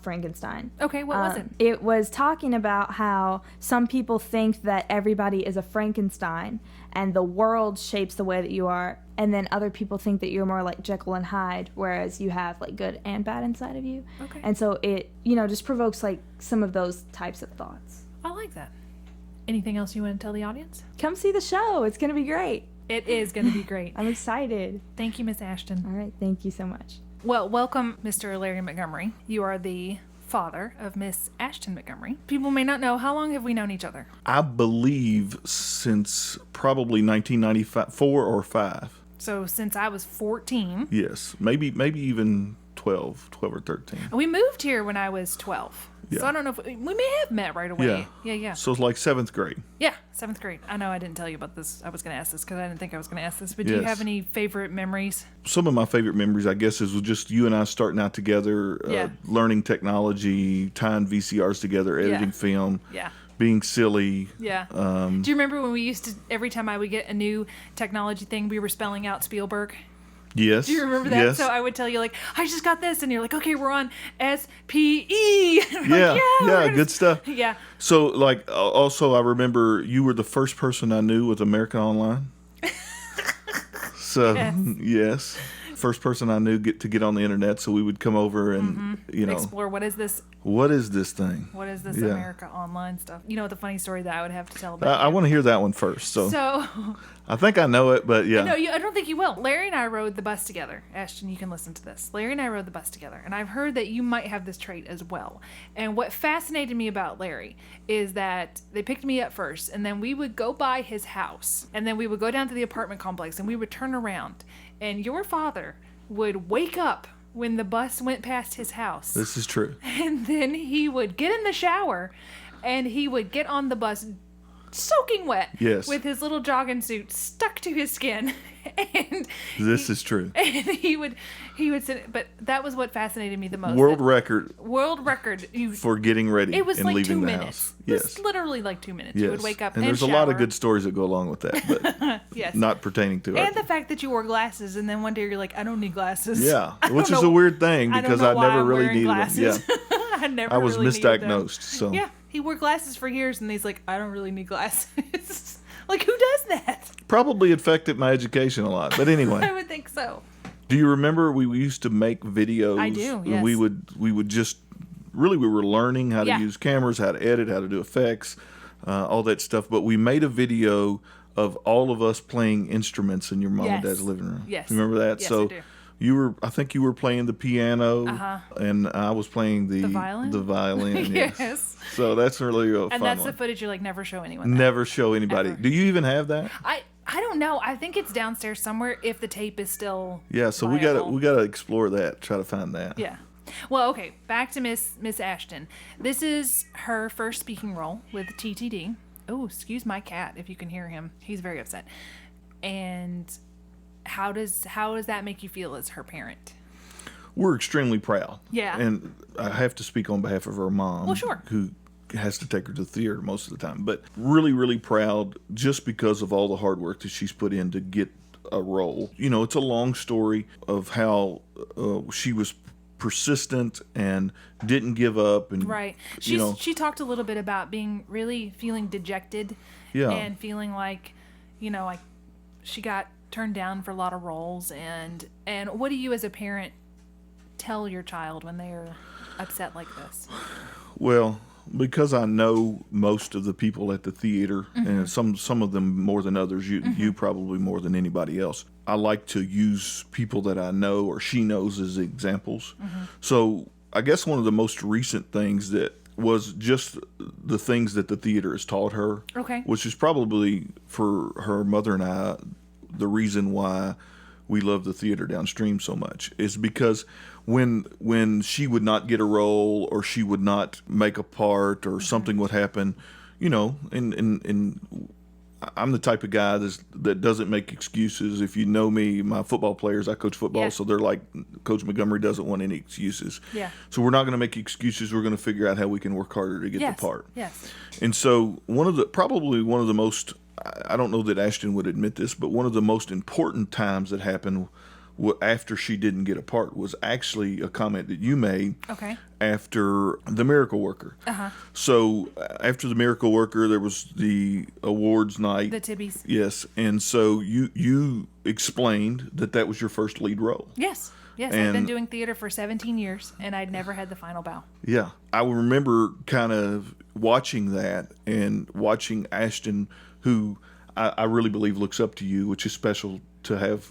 Frankenstein. Okay, what was it? It was talking about how some people think that everybody is a Frankenstein and the world shapes the way that you are, and then other people think that you're more like Jekyll and Hyde, whereas you have like good and bad inside of you. Okay. And so it, just provokes like some of those types of thoughts. I like that. Anything else you want to tell the audience? Come see the show. It's going to be great. It is going to be great. I'm excited. Thank you, Miss Ashton. All right. Thank you so much. Well, welcome, Mr. Larry Montgomery. You are the father of Miss Ashton Montgomery. People may not know, how long have we known each other? I believe since probably 1994 or 5. So since I was 14. Yes, maybe even 12 or 13. We moved here when I was 12. Yeah. So I don't know if we may have met right away. Yeah. So it's like 7th grade. Yeah, 7th grade. I know I didn't tell you about this. I was going to ask this because I didn't think I was going to ask this. But do you have any favorite memories? Some of my favorite memories, I guess, is just you and I starting out together, learning technology, tying VCRs together, editing film. Yeah. Being silly. Yeah. Do you remember when we used to, every time I would get a new technology thing, we were spelling out Spielberg? Yes. Do you remember that? Yes. So I would tell you, like, I just got this, and you're like, okay, we're on SPE. Yeah, good stuff. Yeah. So, like, also, I remember you were the first person I knew with American Online. So, yes. First person I knew to get on the internet, so we would come over and, explore what is this thing? What is this America Online stuff? You know, the funny story that I would have to tell about I want to hear that one first. So I think I know it, but yeah. No, I don't think you will. Larry and I rode the bus together. Ashton, you can listen to this. Larry and I rode the bus together, and I've heard that you might have this trait as well. And what fascinated me about Larry is that they picked me up first, and then we would go by his house, and then we would go down to the apartment complex, and we would turn around, and your father would wake up when the bus went past his house. This is true. And then he would get in the shower, and he would get on the bus soaking wet, with his little jogging suit stuck to his skin. And this is true. And he would sit, but that was what fascinated me the most. World record for getting ready. It was and like leaving 2 the minutes. house. It was literally like 2 minutes. Yes. You would wake up and and there's shower. a lot of good stories that go along with that, but yes. not pertaining to it. And the fact that you wore glasses, and then one day you're like, I don't need glasses. Yeah, which is a weird thing because I never really needed glasses. them. Yeah, I was misdiagnosed. So yeah, he wore glasses for years, and he's like, I don't really need glasses. Like, who does that? Probably affected my education a lot, but anyway. I would think so. Do you remember we used to make videos? I do. Yes. We would just we were learning how to use cameras, how to edit, how to do effects, all that stuff. But we made a video of all of us playing instruments in your mom and dad's living room. Yes. You remember that? Yes, so I do. I think you were playing the piano, and I was playing the violin. The violin. Yes. So that's really a fun And that's one. the footage you like never show anyone. Never show anybody. Ever. Do you even have that? I don't know. I think it's downstairs somewhere if the tape is still So viable. we gotta explore that. Try to find that. Yeah. Well, okay. Back to Miss Ashton. This is her first speaking role with TTD. Oh, excuse my cat if you can hear him. He's very upset. And how does that make you feel as her parent? We're extremely proud. Yeah. And I have to speak on behalf of her mom. Well, sure. Who has to take her to the theater most of the time. But really, really proud just because of all the hard work that she's put in to get a role. You know, it's a long story of how she was persistent and didn't give up. And right. She talked a little bit about feeling dejected. Yeah. And feeling like, like she got turned down for a lot of roles. And what do you as a parent tell your child when they're upset like this? Well, because I know most of the people at the theater, and some of them more than others, you probably more than anybody else, I like to use people that I know or she knows as examples. So I guess one of the most recent things that was just the things that the theater has taught her, which is probably for her mother and I the reason why we love the Theatre Downstream so much, is because when she would not get a role or she would not make a part or something would happen, and I'm the type of guy that doesn't make excuses. If you know me, my football players, I coach football, so they're like, Coach Montgomery doesn't want any excuses. Yeah. So we're not going to make excuses. We're going to figure out how we can work harder to get the part. Yes. And so probably one of the most, I don't know that Ashton would admit this, but one of the most important times that happened after she didn't get a part was actually a comment that you made after The Miracle Worker. So after The Miracle Worker, there was the awards night. The Tibbies. Yes. And so you explained that was your first lead role. Yes. Yes, I've been doing theater for 17 years, and I'd never had the final bow. Yeah. I remember kind of watching that and watching Ashton, who I really believe looks up to you, which is special to have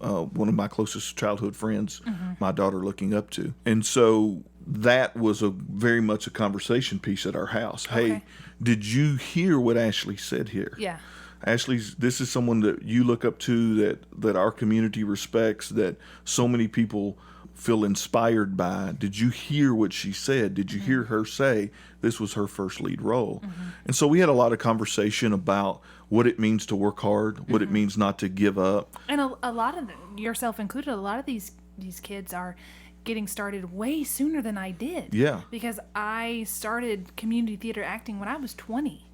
one of my closest childhood friends, my daughter, looking up to. And so that was very much a conversation piece at our house. Hey, did you hear what Ashley said here? Yeah. This is someone that you look up to, that our community respects, that so many people feel inspired by. Did you hear what she said? Did you hear her say this was her first lead role? And so we had a lot of conversation about what it means to work hard, what it means not to give up. And a lot of yourself included, a lot of these kids are getting started way sooner than I did. Yeah. Because I started community theater acting when I was 20.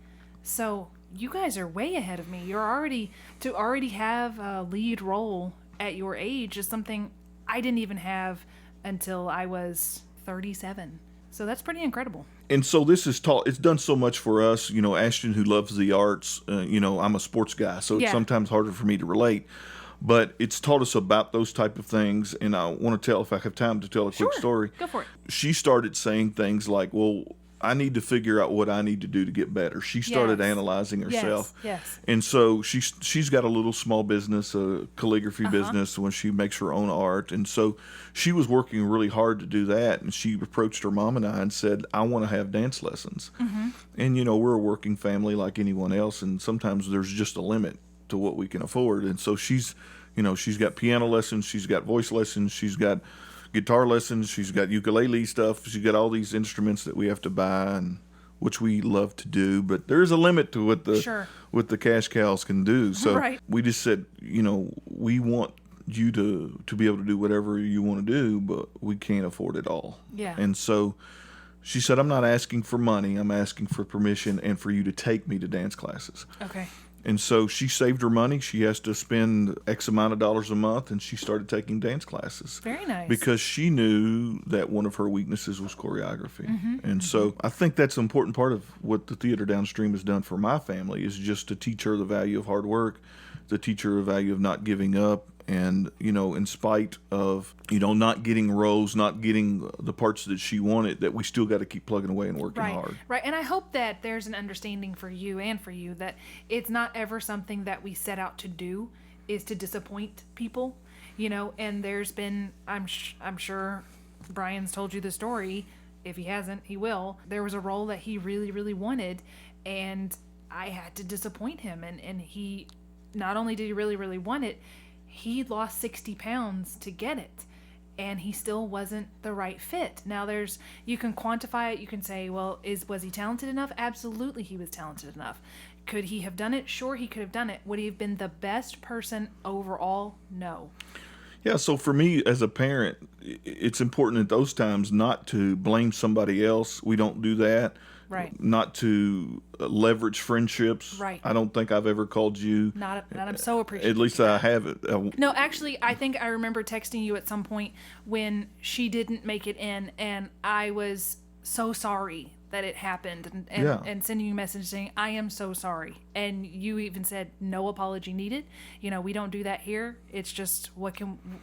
So you guys are way ahead of me. To already have a lead role at your age is something I didn't even have until I was 37. So that's pretty incredible. And so this is taught, it's done so much for us, Ashton, who loves the arts, I'm a sports guy, so it's sometimes harder for me to relate. But it's taught us about those type of things, and I want to tell, if I have time to tell a quick story. Go for it. She started saying things like, well, I need to figure out what I need to do to get better. She started analyzing herself. Yes. And so she's got a little small business, a calligraphy business, when she makes her own art. And so she was working really hard to do that. And she approached her mom and I and said, I want to have dance lessons. And, we're a working family like anyone else. And sometimes there's just a limit to what we can afford. And so she's got piano lessons, she's got voice lessons, she's got guitar lessons, she's got ukulele stuff, she's got all these instruments that we have to buy, and which we love to do, but there's a limit to what the cash cows can do. So we just said, we want you to be able to do whatever you want to do, but we can't afford it all. And so she said, I'm not asking for money, I'm asking for permission and for you to take me to dance classes. Okay. And so she saved her money. She has to spend X amount of dollars a month, and she started taking dance classes. Very nice. Because she knew that one of her weaknesses was choreography. And so I think that's an important part of what the Theatre Downstream has done for my family, is just to teach her the value of hard work, to teach her the value of not giving up. And, in spite of, not getting roles, not getting the parts that she wanted, that we still got to keep plugging away and working hard. Right. And I hope that there's an understanding for you and for you that it's not ever something that we set out to do is to disappoint people, and there's been, I'm sure Brian's told you the story. If he hasn't, he will. There was a role that he really, really wanted, and I had to disappoint him. And he, not only did he really, really want it, he lost 60 pounds to get it, and he still wasn't the right fit. Now you can quantify it. You can say, well, was he talented enough? Absolutely, he was talented enough. Could he have done it? Sure, he could have done it. Would he have been the best person overall? No. Yeah, so for me as a parent, it's important at those times not to blame somebody else. We don't do that. Right. Not to leverage friendships. Right. I don't think I've ever called you. Not I'm so appreciative. At least I haven't. No, actually, I think I remember texting you at some point when she didn't make it in, and I was so sorry that it happened, and sending you a message saying, I am so sorry. And you even said, no apology needed. We don't do that here. It's just,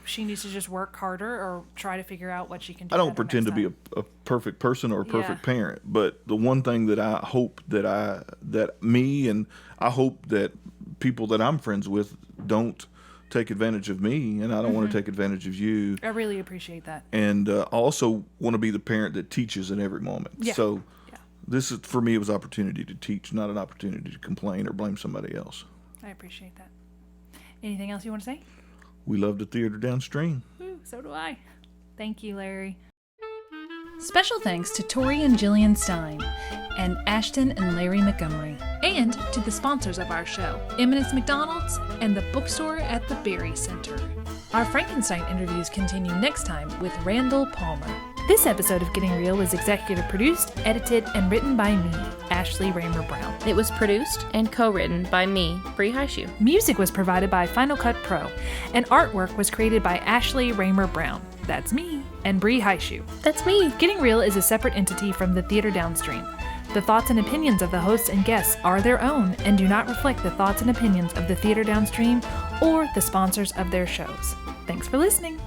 she needs to just work harder or try to figure out what she can do. I don't pretend to be a perfect person or a perfect parent, but the one thing that I hope that I hope that people that I'm friends with don't take advantage of me, and I don't want to take advantage of you. I really appreciate that. And I also want to be the parent that teaches in every moment. Yeah. So this is, for me, it was an opportunity to teach, not an opportunity to complain or blame somebody else. I appreciate that. Anything else you want to say? We love the Theatre Downstream. Ooh, so do I. Thank you, Larry. Special thanks to Tori and Jillian Stein, and Ashton and Larry Montgomery, and to the sponsors of our show, Eminence McDonald's and the bookstore at the Berry Center. Our Frankenstein interviews continue next time with Randall Palmer. This episode of Getting Real was executive produced, edited, and written by me, Ashley Raymer-Brown. It was produced and co-written by me, Bree Highshoe. Music was provided by Final Cut Pro, and artwork was created by Ashley Raymer-Brown. That's me. And Bree Highshoe. That's me. Getting Real is a separate entity from the Theatre Downstream. The thoughts and opinions of the hosts and guests are their own and do not reflect the thoughts and opinions of the Theatre Downstream or the sponsors of their shows. Thanks for listening.